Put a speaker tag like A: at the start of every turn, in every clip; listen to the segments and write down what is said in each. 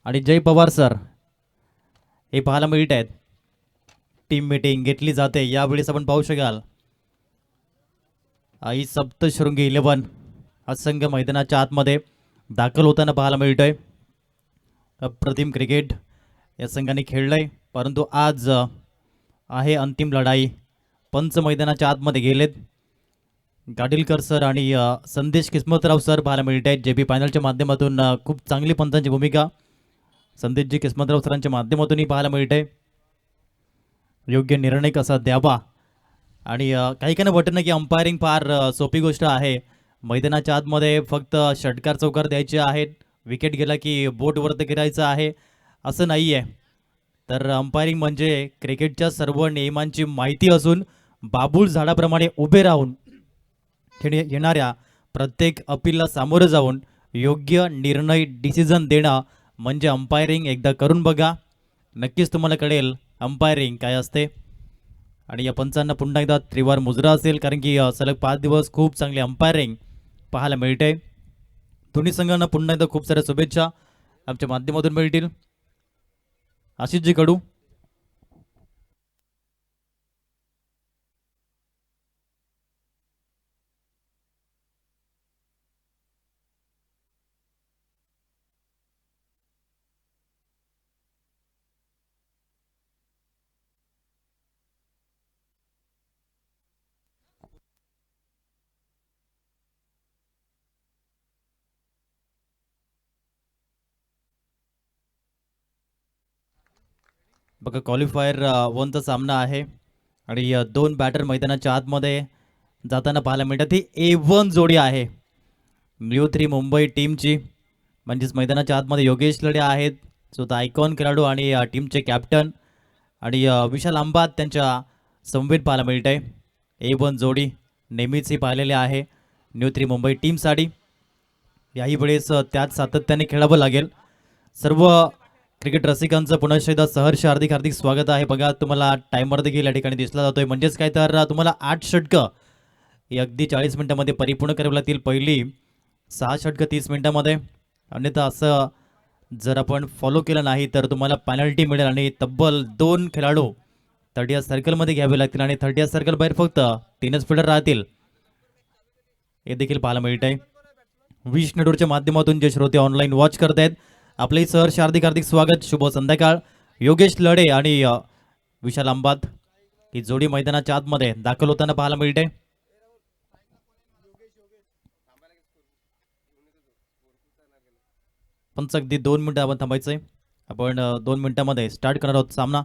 A: आणि जय पवार सर हे पाहायला मिळत आहेत. टीम मीटिंग घेतली जाते. यावेळेस आपण पाहू शकाल आई सप्तशृंगी 11 असंख्य मैदानाच्या आतमध्ये दाखल होताना पाहायला मिळतोय. अप्रतिम क्रिकेट या संघाने खेळलंय, परंतु आज आहे अंतिम लढाई. पंच मैदानाच्या आतमध्ये गेलेत. गाडीलकर सर आणि संदेश किस्मतराव सर पाहायला मिळत आहेत. जे पी फायनलच्या माध्यमातून खूप चांगली पंचांची भूमिका संदेशजी किस्मतराव सरांच्या माध्यमातूनही पाहायला मिळते. योग्य निर्णय कसा द्यावा आणि काही काही वाटत नाही की अंपायरिंग फार सोपी गोष्ट आहे. मैदानाच्या आतमध्ये फक्त षटकार चौकार द्यायचे आहेत. विकेट गेला की बोट वरती करायचं आहे असं नाही आहे. तर अंपायरिंग म्हणजे क्रिकेटच्या सर्व नियमांची माहिती असून बाबूल झाडाप्रमाणे उभे राहून येणाऱ्या प्रत्येक अपीलला सामोरं जाऊन योग्य निर्णय डिसिजन देणं म्हणजे अंपायरिंग. एकदा करून बघा, नक्कीच तुम्हाला कळेल अंपायरिंग काय असते. आणि या पंचांना पुन्हा एकदा त्रिवार मुजरा असेल, कारण की सलग 5 दिवस खूप चांगली अंपायरिंग पाहायला मिळते. दोन्ही संघांना पुन्हा एकदा खूप साऱ्या शुभेच्छा आमच्या माध्यमातून मिळतील. आशिषजी कडू. बघा क्वालिफायर वनचा सामना आहे आणि दोन बॅटर मैदानाच्या आतमध्ये जाताना पाहायला मिळतात. ही A1 जोडी आहे न्यू 3 मुंबई टीमची. म्हणजेच मैदानाच्या आतमध्ये योगेश लढे आहेत, स्वतः आयकॉन खेळाडू आणि टीमचे कॅप्टन, आणि विशाल अंबात त्यांच्या समवेत पाहायला मिळत आहे. A1 जोडी नेहमीच ही पाहिलेली आहे न्यू 3 मुंबई टीमसाठी. याही वेळेस त्याच सातत्याने खेळावं लागेल. सर्व क्रिकेट रसिकांचं पुन्हा एकदा सहर्ष हार्दिक हार्दिक स्वागत आहे. बघा तुम्हाला टायमर देखील या ठिकाणी दिसला जातोय. म्हणजेच काय तर तुम्हाला 8 षटकं ही अगदी 40 मिनिटांमध्ये परिपूर्ण करावी लागतील. पहिली 6 षटकं 30 मिनिटांमध्ये. अन्यथा असं जर आपण फॉलो केलं नाही तर तुम्हाला पेनल्टी मिळेल आणि तब्बल 2 खेळाडू 30 सर्कलमध्ये घ्यावे लागतील आणि 30 सर्कल बाहेर फक्त 3च फिल्डर राहतील. हे देखील पाहायला मिळत आहे. विश नेटवर्कच्या माध्यमातून जे श्रोते ऑनलाईन वॉच करत आहेत, आपले सहर्ष हार्दिक हार्दिक स्वागत. शुभ संध्याकाळ. योगेश लढे आणि विशाल अंबात ही जोडी मैदानाच्या आतमध्ये दाखल होताना पाहायला मिळते. पण अगदी 2 मिनिटं आपण थांबायचंय. आपण 2 मिनिटांमध्ये स्टार्ट करणार आहोत सामना.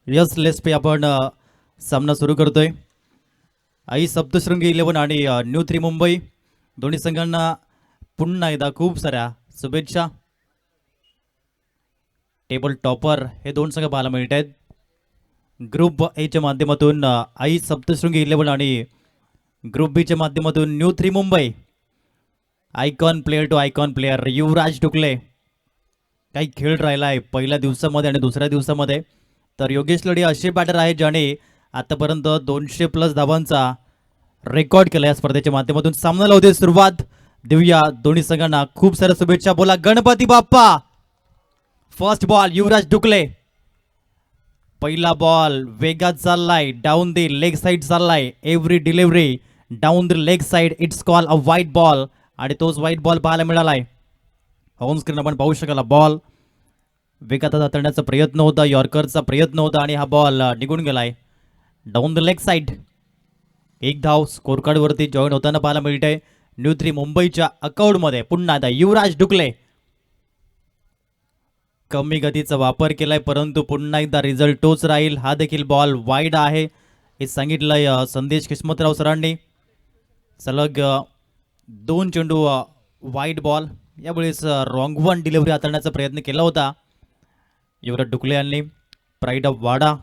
A: यस लेस्पे आपण सामना सुरू करतोय. आई सप्तशृंगी 11 आणि न्यू 3 मुंबई दोन्ही संघांना पुन्हा एकदा खूप साऱ्या शुभेच्छा. टेबल टॉपर हे दोन संघ पाहायला मिळत आहेत. ग्रुप एच्या माध्यमातून आई सप्तशृंगी 11 आणि ग्रुप बीच्या माध्यमातून new 3 Mumbai. Icon player to icon player Yuvraj Dukle काही खेळ राहिला आहे पहिल्या दिवसामध्ये आणि दुसऱ्या दिवसामध्ये. तर योगेश लढे असे बॅटर आहेत ज्याने आतापर्यंत 200+ धावांचा रेकॉर्ड केला या स्पर्धेच्या माध्यमातून. सामन्याला होते सुरुवात देऊया दोन्ही संघांना खूप साऱ्या शुभेच्छा. बोला गणपती बाप्पा. फर्स्ट बॉल युवराज डुकले. पहिला बॉल वेगात चाललाय डाऊन द लेग साइड चाललाय. Every delivery down the leg side it's call a white ball आणि तोच व्हाईट बॉल पाहायला मिळालाय. ऑन स्क्रीन आपण पाहू शकाल बॉल वेगात हाताळण्याचा प्रयत्न होता यॉर्करचा प्रयत्न होता आणि हा बॉल निघून गेलाय डाऊन द लेग साइड. एक धाव स्कोर कार्ड वरती जॉईन होताना पाहायला मिळते न्यू 3 मुंबईच्या अकाउंटमध्ये. पुन्हा एकदा युवराज डुकले कमी गतीचा वापर केलाय परंतु पुन्हा एकदा रिझल्ट तोच राहील. हा देखील बॉल वाईड आहे हे सांगितलंय संदेश किस्मतराव सरांनी. सलग 2 चेंडू वाईड बॉल. यावेळेस रॉंग वन डिलिव्हरी हाताळण्याचा प्रयत्न केला होता युवराज डुकले यांनी. प्राईड ऑफ वाडा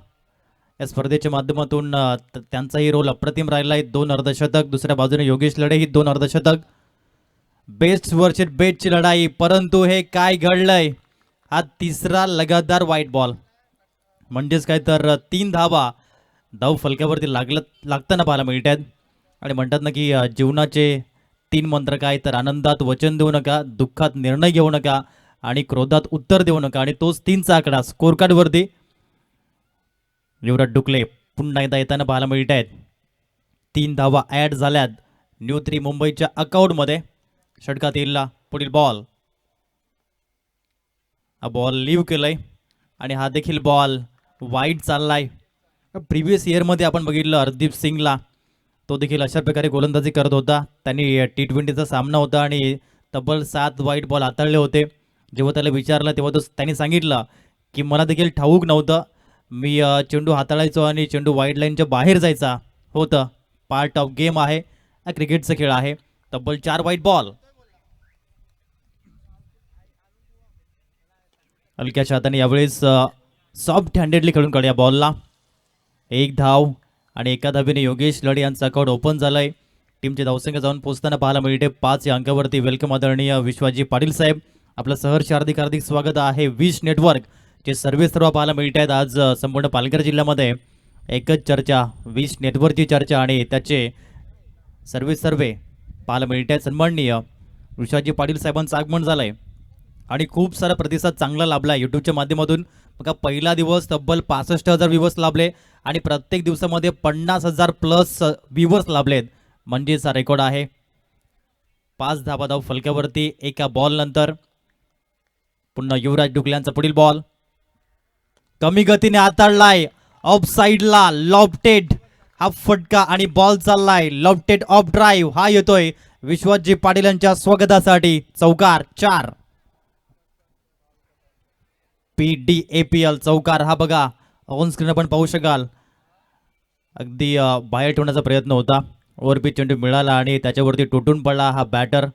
A: या स्पर्धेच्या माध्यमातून त्यांचाही रोल अप्रतिम राहिला आहे. 2 अर्धशतक. दुसऱ्या बाजूने योगेश लढे ही 2 अर्धशतक. बेस्ट वर्सेस बेस्टची लढाई परंतु हे काय घडलंय. हा तिसरा लगातार व्हाईट बॉल म्हणजेच काय तर 3 धावा धाव फलक्यावरती लागताना पाहायला मिळत आहेत. आणि म्हणतात ना की जीवनाचे 3 मंत्र काय तर आनंदात वचन देऊ नका, दुःखात निर्णय घेऊ नका आणि क्रोधात उत्तर देऊ नका. आणि तोच 3चा आकडा स्कोर कार्डवरती युवराज डुकले पुन्हा एकदा येताना पाहायला मिळत आहेत. 3 धावा ॲड झाल्यात न्यू 3 मुंबईच्या अकाउंटमध्ये. षटकात येईल पुढील बॉल. हा बॉल लिव्ह केलाय आणि हा देखील बॉल वाईड चाललाय. प्रिव्हियस इयरमध्ये आपण बघितलं हरदीप सिंगला तो देखील अशा प्रकारे गोलंदाजी करत होता. त्यांनी T20चा सामना होता आणि तब्बल 7 वाईट बॉल हाताळले होते. जेव्हा त्याला विचारलं तेव्हा त्यांनी सांगितलं की मला देखील ठाऊक नव्हतं. मी चेंडू हाताळायचो आणि चेंडू वाईड लाईनच्या बाहेर जायचा होतं. पार्ट ऑफ गेम आहे हा क्रिकेटचा खेळ आहे. तब्बल 4 वाईट बॉल. हलक्याच्या हाताने यावेळेस सॉफ्ट हँडेडली खेळून काढूया बॉलला. 1 धाव आणि एका धावेने योगेश लढे यांचं अकाउंट ओपन झालंय. टीमचे धावसंख्या जाऊन पोहोचताना पाहायला मिळते 5 या अंकावरती. वेलकम आदरणीय विश्वाजी पाटील साहेब. आपलं सहर्ष हार्दिक हार्दिक स्वागत आहे. विश नेटवर्क चे सर्व पाहायला मिळत आहेत. आज संपूर्ण पालघर जिल्ह्यामध्ये एकच चर्चा विश नेटवर्कची चर्चा आणि त्याचे सर्वे पाहायला मिळत आहेत. सन्माननीय विश्वाजी पाटील साहेबांचं आगमन झालंय आणि खूप सारा प्रतिसाद चांगला लाभला यूट्यूबच्या माध्यमातून. बघा पहिला दिवस तब्बल 65,000 व्ह्यूवर्स लाभले आणि प्रत्येक दिवसामध्ये 50,000+ व्ह्यूवर्स लाभलेत म्हणजेच हा रेकॉर्ड आहे. 5 धावा धाव फलक्यावरती एका बॉल नंतर. पुन्हा युवराज डुकले यांचा पुढील बॉल कमी गतीने हाताळलाय ऑफ साइडला. लॉफ्टेड हा फटका आणि बॉल चाललाय लॉफ्टेड ऑफ ड्राईव्ह. हा येतोय विश्वाजी पाटील यांच्या स्वागतासाठी. चौकार 4. PDAPL चौकार. हा बघा ऑन स्क्रीन आपण पाहू शकाल. अगदी बाहेर ठेवण्याचा प्रयत्न होता. ओव्हरपिच चेंडू मिळाला आणि त्याच्यावरती तुटून पडला हा बॅटर.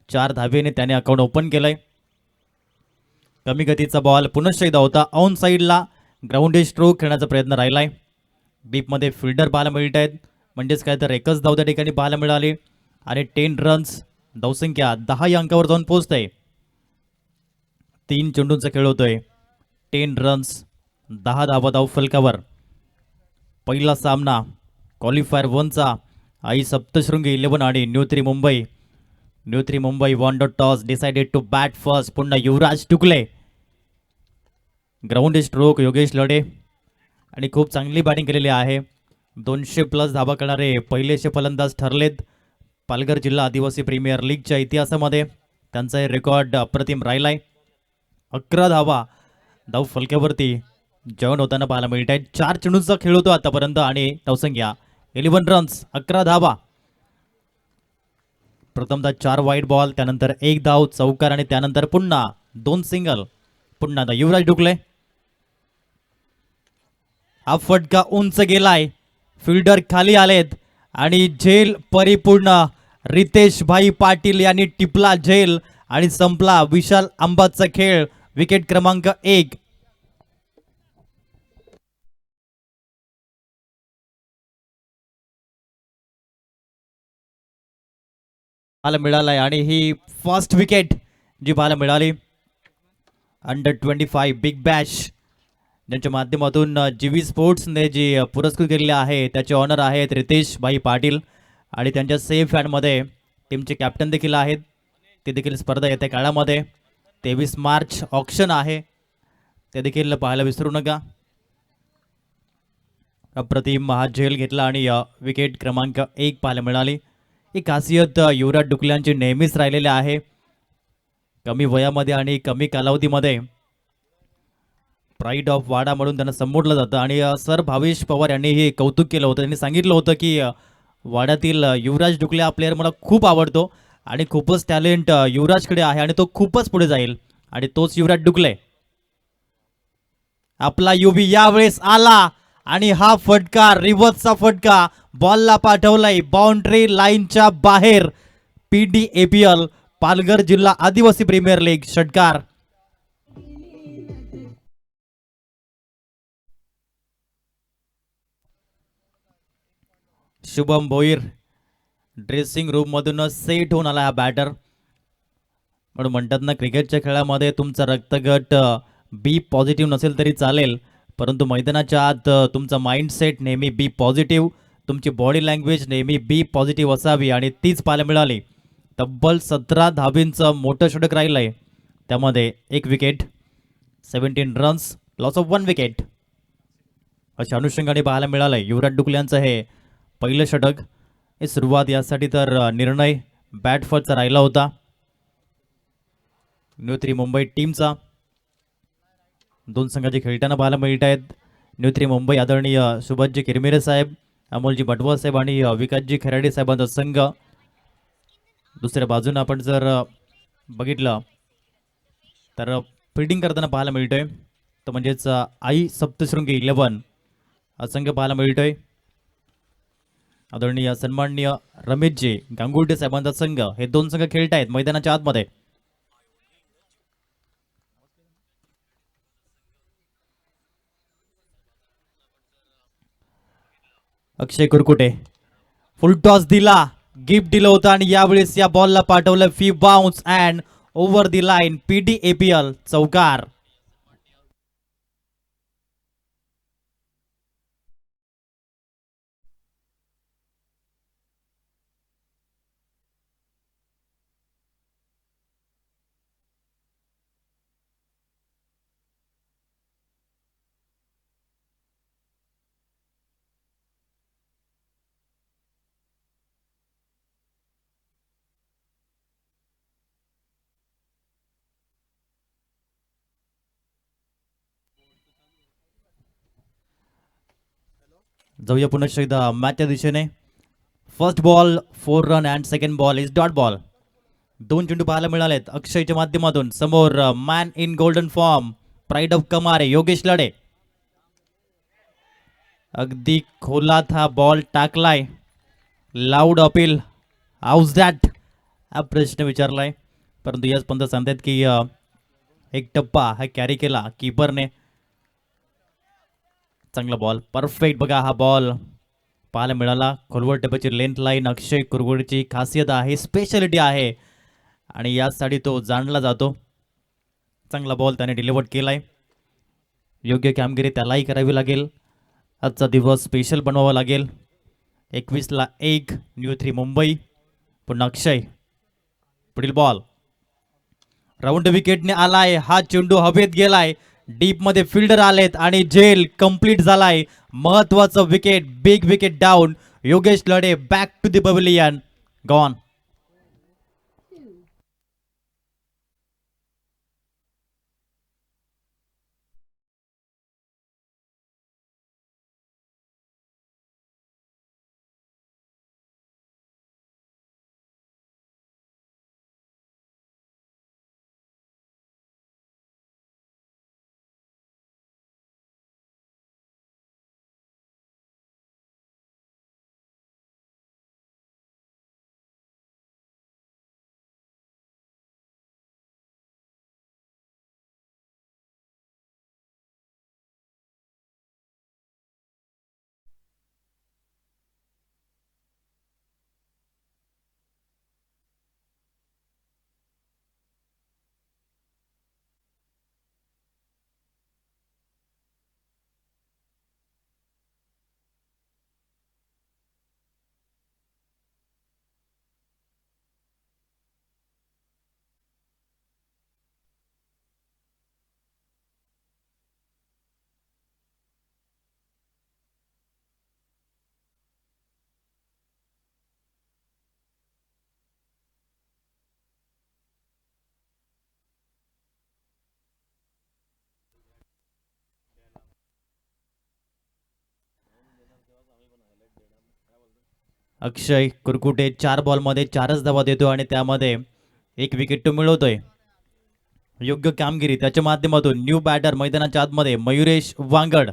A: 4 धावेने त्याने अकाउंट ओपन केलंय. कमी गतीचा बॉल पुनश्च एकदा होता ऑन साईडला. ग्राउंड स्ट्रोक खेळण्याचा प्रयत्न राहिलाय. डीपमध्ये फिल्डर पाहायला मिळत आहेत म्हणजेच काय तर एकच धाव त्या ठिकाणी पाहायला मिळाली आणि 10 रन्स धावसंख्या 10 या अंकावर जाऊन पोहोचतंय. 3 चेंडूंचा खेळ होतोय. 10 रन्स 10 धावा धाव फलकावर. पहिला सामना क्वालिफायर 1चा आई सप्तशृंगी 11 आणि new 3 Mumbai. New 3 Mumbai won the toss decided to bat first. पुन्हा युवराज डुकले. ग्राउंड स्ट्रोक योगेश लढे आणि खूप चांगली बॅटिंग केलेली आहे. 200+ धावा करणारे पहिलेचे फलंदाज ठरलेत पालघर जिल्हा आदिवासी प्रीमियर लीगच्या इतिहासामध्ये. त्यांचा हे रेकॉर्ड अप्रतिम राहिलाय. 11 धावा धाव फलक्यावरती जॉईन होताना पाहायला मिळत आहेत. 4 चेंडूंचा खेळ होतो आतापर्यंत आणि धावसंख्या 11 रन्स 11 धावा. प्रथमतः 4 वाईट बॉल त्यानंतर 1 धाव चौकार आणि त्यानंतर पुन्हा 2 सिंगल. पुन्हा युवराज डुकले हा फटका उंच गेलाय, फिल्डर खाली आलेत आणि झेल परिपूर्ण. रितेश भाई पाटील यांनी टिपला झेल आणि संपला विशाल अंबाचा खेळ. विकेट क्रमांक 1. पाहायला मिळालाय आणि ही फर्स्ट विकेट जी पाहायला मिळाली अंडर 25 बिग बॅश ज्यांच्या माध्यमातून जीवी स्पोर्ट्सने जी पुरस्कृत केलेले आहे त्याचे ऑनर आहेत रितेश भाई पाटील आणि त्यांच्या सेफ हँडमध्ये टीमचे कॅप्टन देखील आहेत. ते देखील स्पर्धा येत्या काळामध्ये 23 मार्च ऑक्शन आहे, ते देखील पाहायला विसरू नका. अप्रतिम हा झेल घेतला आणि विकेट क्रमांक 1 पाहायला मिळाली. ही खासियत युवराज डुकल्यांची नेहमीच राहिलेली आहे. कमी वयामध्ये आणि कमी कालावधीमध्ये प्राईड ऑफ वाडा म्हणून त्यांना संबोधलं जातं आणि सर भावेश पवार यांनी हे कौतुक केलं होतं. त्यांनी सांगितलं होतं की वाड्यातील युवराज डुकले हा प्लेअर मला खूप आवडतो आणि खूपच टॅलेंट युवराजकडे आहे आणि तो खूपच पुढे जाईल आणि तोच युवराज डुकले. आपला युवी यावेळेस आला आणि हा फटका रिव्हर्सचा फटका बॉलला पाठवलाय बाउंड्री लाईनच्या बाहेर. PDAPL पालघर जिल्हा आदिवासी प्रीमियर लीग षटकार. शुभम भोईर ड्रेसिंग रूम मधून सेट होऊन आला हा बॅटर. म्हणून म्हणतात ना क्रिकेटच्या खेळामध्ये तुमचा रक्तगट बी पॉझिटिव्ह नसेल तरी चालेल, परंतु मैदानाच्या आत तुमचा माइंडसेट नेहमी बी पॉझिटिव्ह, तुमची बॉडी लँग्वेज नेहमी बी पॉझिटिव्ह असावी आणि तीच पाहायला मिळाली. तब्बल 17 धाबींचं मोठं षटक राहिलंय, त्यामध्ये 1 wicket, 17 runs, loss of 1 wicket अशा अनुषंगाने पाहायला मिळालंय. युवराज डुकले यांचं हे पहिलं षटक. हे सुरुवात यासाठी तर निर्णय बॅट फॉलचा राहिला होता न्यू 3 मुंबई टीमचा. दोन संघाचे खेळताना पाहायला मिळत आहेत. न्यू 3 मुंबई आदरणीय सुभाषजी किरमिरे साहेब, अमोलजी बटवा साहेब आणि विकासजी खराडे साहेबांचा संघ. दुसऱ्या बाजूने आपण जर बघितलं तर फिल्डिंग करताना पाहायला मिळतोय, तर म्हणजेच आई सप्तशृंगी 11 हा संघ पाहायला मिळतोय. आदरणीय सन्माननीय रमेशजी गांगुर्डे साहेबांचा संघ. हे दोन संघ खेळत आहेत मैदानाच्या आतमध्ये. अक्षय कुरकुटे फुल टॉस दिला, गिफ्ट दिलं होतं आणि यावेळेस या बॉलला पाठवलं फी bounce and over the line. PDAPL चौकार. जाऊया पुन्हा एकदा मॅचच्या दिशेने. First ball 4 run and second ball is dot ball. दोन चेंडू पाहायला मिळालेत अक्षयच्या माध्यमातून. समोर man in golden form pride of Kamare Yogesh Lade. अगदी खोलात हा बॉल टाकलाय. लाऊड अपील हाऊस दॅट हा प्रश्न विचारलाय, परंतु याच पंत सांगतात की एक टप्पा हा कॅरी केला कीपरने. चांगला बॉल, परफेक्ट. बघा हा बॉल पाहायला मिळाला. खोलवर टप्प्याची लेंथ लाईन अक्षय कुरगुडची खासियत आहे, स्पेशालिटी आहे आणि यासाठी तो जाणला जातो. चांगला बॉल त्याने डिलिव्हर केलाय. योग्य कामगिरी त्यालाही करावी लागेल. आजचा दिवस स्पेशल बनवावा लागेल. 21ला 1 न्यू 3 मुंबई. पुन्हा अक्षय. पुढील बॉल राऊंड विकेटने आलाय. हा चेंडू हवेत गेलाय, डीप मध्ये फिल्डर आलेत आणि झेल कंप्लीट झालाय. महत्वाचं wicket, big wicket down. Yogesh Lade back to the pavilion. Gone. Akshay Kurkute 4 बॉलमध्ये 4च धावा देतो आणि त्यामध्ये एक विकेट तो मिळवतोय. योग्य कामगिरी त्याच्या माध्यमातून न्यू बॅटर मैदानाच्या आतमध्ये मयुरेश वांगड.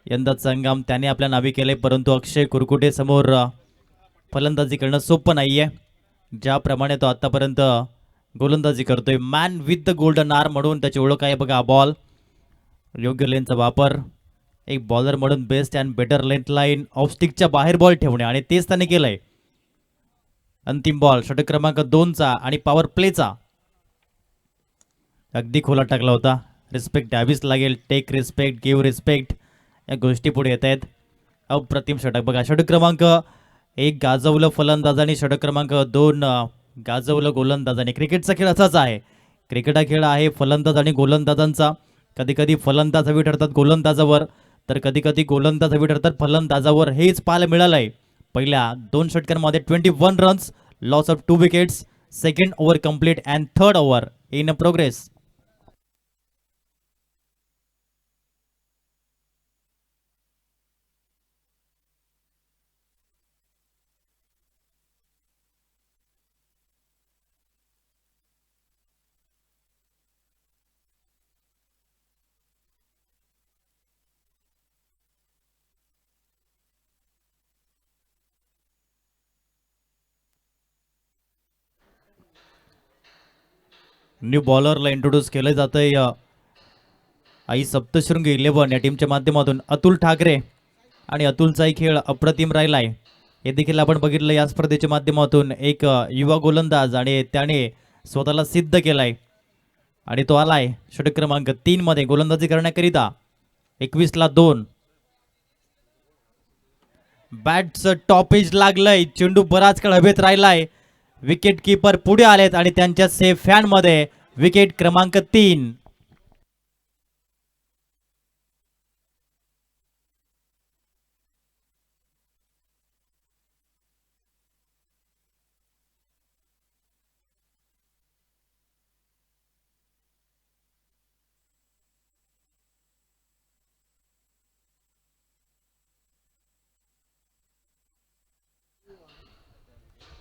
A: यंदाचा हंगाम त्याने आपल्या नावी केले, परंतु अक्षय कुरकुटे समोर फलंदाजी करणं सोपं नाहीये. ज्याप्रमाणे तो आतापर्यंत गोलंदाजी करतोय, man with the golden arm म्हणून त्याची ओळख आहे बघा. बॉल योग्य लेनचा वापर, एक बॉलर म्हणून best and better length line off स्टिकच्या बाहेर बॉल ठेवणे आणि तेच त्याने केलंय. अंतिम बॉल षटक क्रमांक 2चा आणि पॉवर प्लेचा अगदी खोला टाकला होता. रिस्पेक्ट द्यावीच लागेल. टेक रिस्पेक्ट, गिव्ह रिस्पेक्ट या गोष्टी पुढे येत आहेत. अप्रतिम षटक बघा. षटक क्रमांक 1 गाजवलं फलंदाजाने, षटक क्रमांक 2 गाजवलं गोलंदाजाने. क्रिकेटचा खेळ असाच आहे. क्रिकेट हा खेळ आहे फलंदाज आणि गोलंदाजांचा. कधी कधी फलंदाज हवी ठरतात गोलंदाजावर, तर कधी कधी गोलंदाज हवी ठरतात फलंदाजावर. हेच पाहायला मिळालंय. पहिल्या 2 षटकांमध्ये 21 runs, loss of 2 wickets. Second over complete and third over in progress. New बॉलरला इंट्रोड्यूस केलं जातंय आई सप्तशृंगी 11 या टीमच्या माध्यमातून अतुल ठाकरे. आणि अतुलचाही खेळ अप्रतिम राहिलाय. हे देखील आपण बघितलं या स्पर्धेच्या माध्यमातून. एक युवा गोलंदाज आणि त्याने स्वतःला सिद्ध केलाय आणि तो आलाय षटक क्रमांक 3 मध्ये गोलंदाजी करण्याकरिता. 21ला 2. बॅटचं टॉपेज लागलंय. चेंडू बराच काळ हवेत राहिलाय. विकेट कीपर पुढे आलेत आणि त्यांच्या सेफ फॅन मध्ये विकेट क्रमांक 3.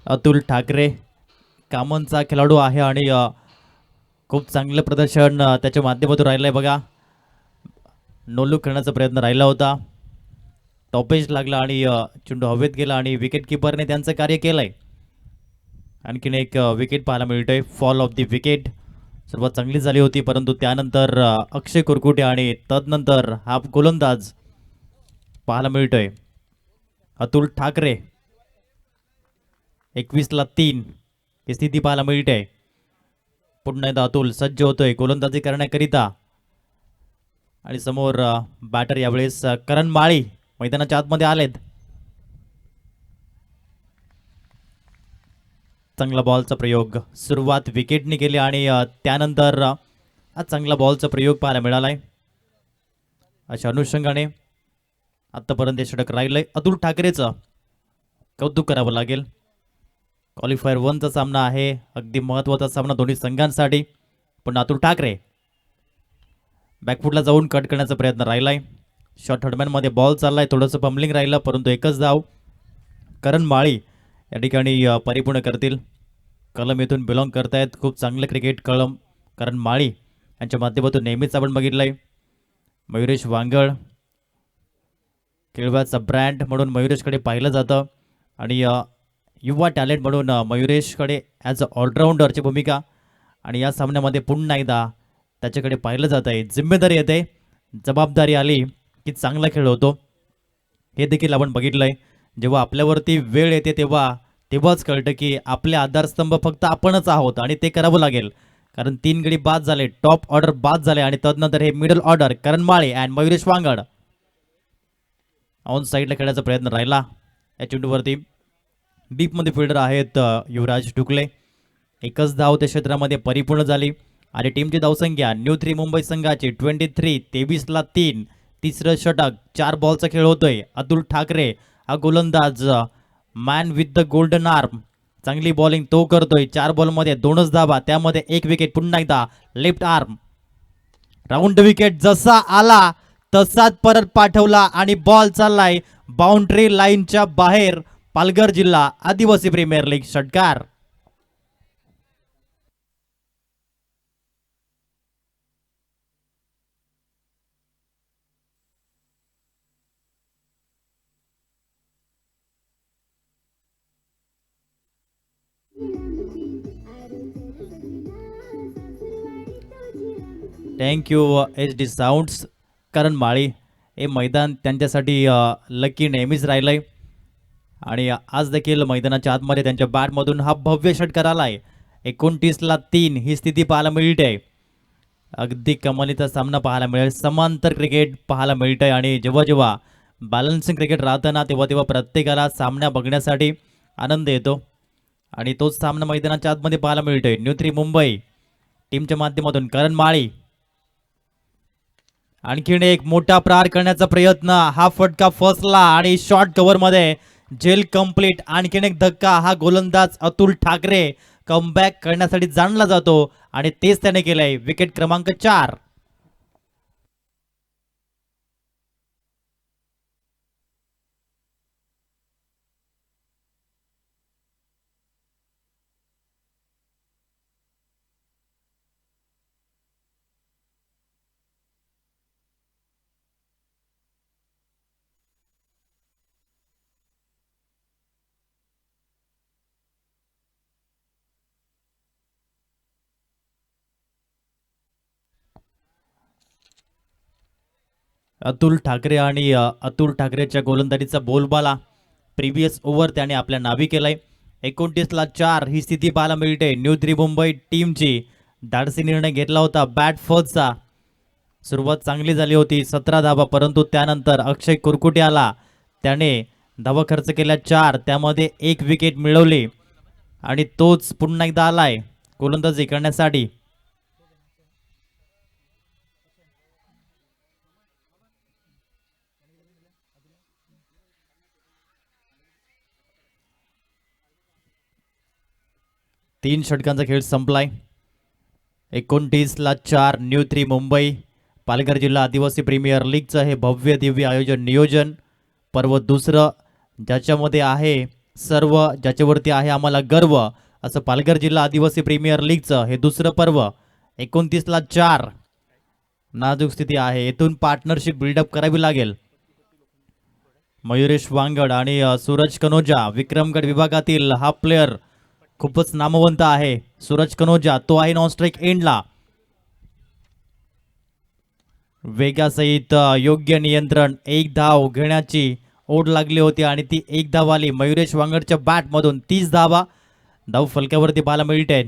A: अतुल ठाकरे कामनचा खेळाडू आहे आणि खूप चांगलं प्रदर्शन त्याच्या माध्यमातून राहिलंय बघा. नोलूक करण्याचा प्रयत्न राहिला होता. टॉपेज लागला आणि चेंडू हवेत गेला आणि विकेट किपरने त्यांचं कार्य केलंय. आणखीन एक विकेट पाहायला मिळतोय. फॉल ऑफ दी विकेट सर्वात चांगली झाली होती, परंतु त्यानंतर अक्षय कुरकुटे आणि तदनंतर हा गोलंदाज पाहायला मिळतोय अतुल ठाकरे. 21ला 3 ही स्थिती पाहायला मिळते. पुन्हा एकदा अतुल सज्ज होतोय गोलंदाजी करण्याकरिता आणि समोर बॅटर यावेळेस करण माळी मैदानाच्या आतमध्ये आलेत. चांगला बॉलचा प्रयोग सुरुवात विकेटने केली आणि त्यानंतर चांगला बॉलचा प्रयोग पाहायला मिळालाय. अशा अनुषंगाने आतापर्यंत षटक राहिलंय. अतुल ठाकरेचं कौतुक करावं लागेल. क्वालिफायर 1चा सामना आहे. अगदी महत्त्वाचा सामना दोन्ही संघांसाठी. पण अतुल ठाकरे बॅकफुटला जाऊन कट करण्याचा प्रयत्न राहिलाय. शॉर्ट हडमॅनमध्ये बॉल चाललाय. थोडंसं फंबलिंग राहिलं, परंतु एकच धाव करण माळी या ठिकाणी परिपूर्ण करतील. कलम येथून बिलॉंग करतायत. खूप चांगलं क्रिकेट कलम करण माळी यांच्या माध्यमातून नेहमीच आपण बघितलंय. मयुरेश वांगड खेळवाचा ब्रँड म्हणून मयुरेशकडे पाहिलं जातं आणि युवा टॅलेंट म्हणून मयुरेशकडे ॲज अ ऑलराऊंडरची भूमिका. आणि या सामन्यामध्ये पुन्हा एकदा त्याच्याकडे पाहिलं जात आहे. जिम्मेदारी येते, जबाबदारी आली की चांगला खेळ होतो. हे देखील आपण बघितलंय. जेव्हा आपल्यावरती वेळ येते तेव्हाच कळतं की आपले आधारस्तंभ फक्त आपणच आहोत आणि ते करावं लागेल. कारण 3 गडी बाद झाले, टॉप ऑर्डर बाद झाले आणि तदनंतर हे middle order Karan Male and Mayuresh Wangad on साईडला खेळायचा प्रयत्न राहिला. या चेंडूवरती डीपमध्ये फिल्डर आहेत युवराज ढुकले. एकच धाव त्या क्षेत्रामध्ये परिपूर्ण झाली आणि टीमची धावसंख्या न्यू 3 मुंबई संघाची 23. 23ला 3. तिसरं षटक. 4 बॉलचा खेळ होतोय. अतुल ठाकरे हा गोलंदाज, man with the golden arm. चांगली बॉलिंग तो करतोय. 4 बॉलमध्ये 2च धावा, त्यामध्ये 1 विकेट. पुन्हा एकदा लेफ्ट आर्म राऊंड विकेट जसा आला तसाच परत पाठवला आणि बॉल चाललाय बाउंड्री लाईनच्या बाहेर. पालघर जिल्हा आदिवासी प्रीमियर लीग षटकार. Thank you H D sounds. करण माळी. हे मैदान त्यांच्यासाठी लकी नेहमीच राहिलंय आणि आज देखील मैदानाच्या आतमध्ये त्यांच्या बॅटमधून हा भव्य षटकार आलाय. 29-3 ही स्थिती पाहायला मिळते. अगदी कमालीचा सामना पाहायला मिळेल. समांतर क्रिकेट पाहायला मिळतंय आणि जेव्हा जेव्हा बॅलन्सिंग क्रिकेट राहतं ना तेव्हा तेव्हा प्रत्येकाला सामना बघण्यासाठी आनंद येतो आणि तोच सामना मैदानाच्या आतमध्ये पाहायला मिळतोय. न्यू 3 मुंबई टीमच्या माध्यमातून करण माळी. आणखीन एक मोठा प्रहार करण्याचा प्रयत्न. हा फटका फसला आणि शॉर्ट कव्हर मध्ये जेल कंप्लीट. आणखीन एक धक्का. हा गोलंदाज अतुल ठाकरे कमबॅक करण्यासाठी जाणला जातो आणि तेच त्याने केलंय. विकेट क्रमांक 4. अतुल ठाकरे आणि अतुल ठाकरेच्या गोलंदाजीचा बोलबाला प्रिव्हियस ओव्हर त्याने आपल्या नावी केलाय. 29-4 ही स्थिती पाहायला मिळते. न्यू 3 मुंबई टीमची धाडसी निर्णय घेतला होता बॅट फर्स्टचा. सुरुवात चांगली झाली होती 17 धावा, परंतु त्यानंतर अक्षय कुरकुटे आला. त्याने धावा खर्च केल्या 4, त्यामध्ये 1 विकेट मिळवली आणि तोच पुन्हा एकदा आलाय गोलंदाजी करण्यासाठी. 3 षटकांचा खेळ संपलाय. 29-4 न्यू 3 मुंबई. पालघर जिल्हा आदिवासी प्रीमियर लीगचं हे भव्य दिव्य आयोजन नियोजन पर्व दुसरं, ज्याच्यामध्ये आहे सर्व, ज्याच्यावरती आहे आम्हाला गर्व, असं पालघर जिल्हा आदिवासी प्रीमियर लीगचं हे दुसरं पर्व. 29-4 नाजूक स्थिती आहे. येथून पार्टनरशिप बिल्डअप करावी लागेल. मयुरेश वांगड आणि सूरज कनोजा विक्रमगड विभागातील हा प्लेयर खूपच नामवंत आहे. सूरज कनोजा तो आहे नॉन स्ट्राईक एंडला. वेगासहित योग्य नियंत्रण. 1 धाव घेण्याची ओढ लागली होती आणि ती 1 धाव आली मयुरेश वांगडच्या बॅटमधून. 30 धावा धाव फलक्यावरती पाहायला मिळते.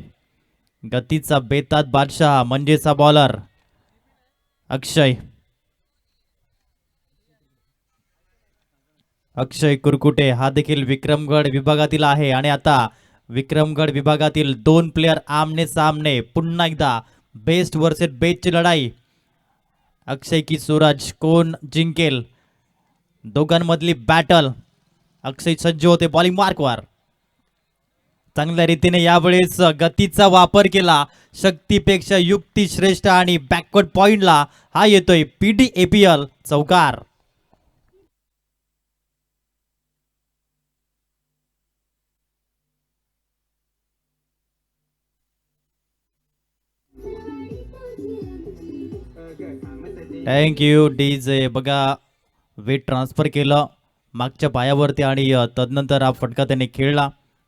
A: गतीचा बेतात बादशाह म्हणजेचा बॉलर अक्षय कुरकुटे हा देखील विक्रमगड विभागातील आहे आणि आता विक्रमगड विभागातील 2 प्लेयर आमने सामने. पुन्हा एकदा बेस्ट वर्सेस बेस्टची लढाई. अक्षय की सूरज कोण जिंकेल? दोघांमधली बॅटल. अक्षय सज्ज होते बॉलिंग मार्कवर. चांगल्या रीतीने यावेळेस गतीचा वापर केला. शक्तीपेक्षा युक्ती श्रेष्ठ आणि बॅकवर्ड पॉइंटला हा येतोय PDAPL चौकार. Thank you DJ. बघा वेट ट्रान्सफर केलं मागच्या पायावरती आणि तदनंतर हा फटका त्याने खेळला.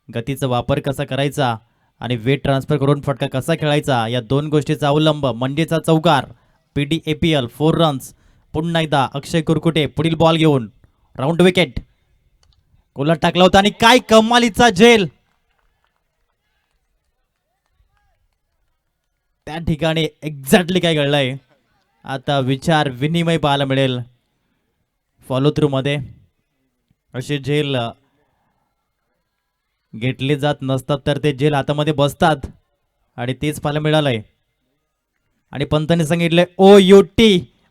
A: गतीचा वापर कसा करायचा आणि वेट ट्रान्सफर करून फटका कसा खेळायचा या 2 गोष्टीचा अवलंब म्हणजेचा चौकार. PDAPL 4 runs. पुन्हा एकदा अक्षय कुरकुटे पुढील बॉल घेऊन राऊंड विकेट. कोला टाकला होता आणि काय कमालीचा झेल. त्या ठिकाणी एक्झॅक्टली काय घडलंय आता विचार विनिमय पाहायला मिळेल फॉलो थ्रू मध्ये. असे झेल घेतले जात नसतात तर ते झेल हातामध्ये बसतात आणि तेच पाहायला मिळालंय. आणि पंतांनी सांगितले OUT.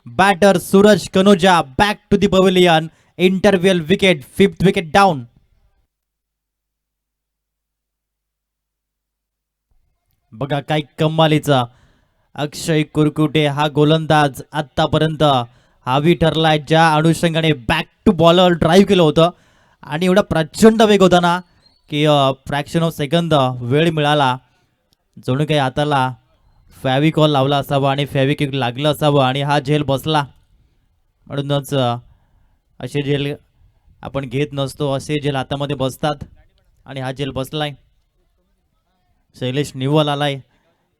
A: Batter Suraj Kanoja back to the pavilion. Interval wicket. 5th wicket down. बघा काय कमालीचा. अक्षय कुरकुटे हा गोलंदाज आतापर्यंत हावी ठरलाय, ज्या अनुषंगाने बॅक टू बॉलर ड्राईव्ह केलं होतं आणि एवढा प्रचंड वेग होता ना की फ्रॅक्शन ऑफ सेकंद वेळ मिळाला. जणू काही हाताला फॅविकॉल लावला असावा आणि फॅविक्विक लागलं असावं आणि हा झेल बसला. म्हणूनच असे झेल आपण घेत नसतो, असे झेल हातामध्ये बसतात आणि हा झेल बसलाय. शैलेश निव्वल आलाय,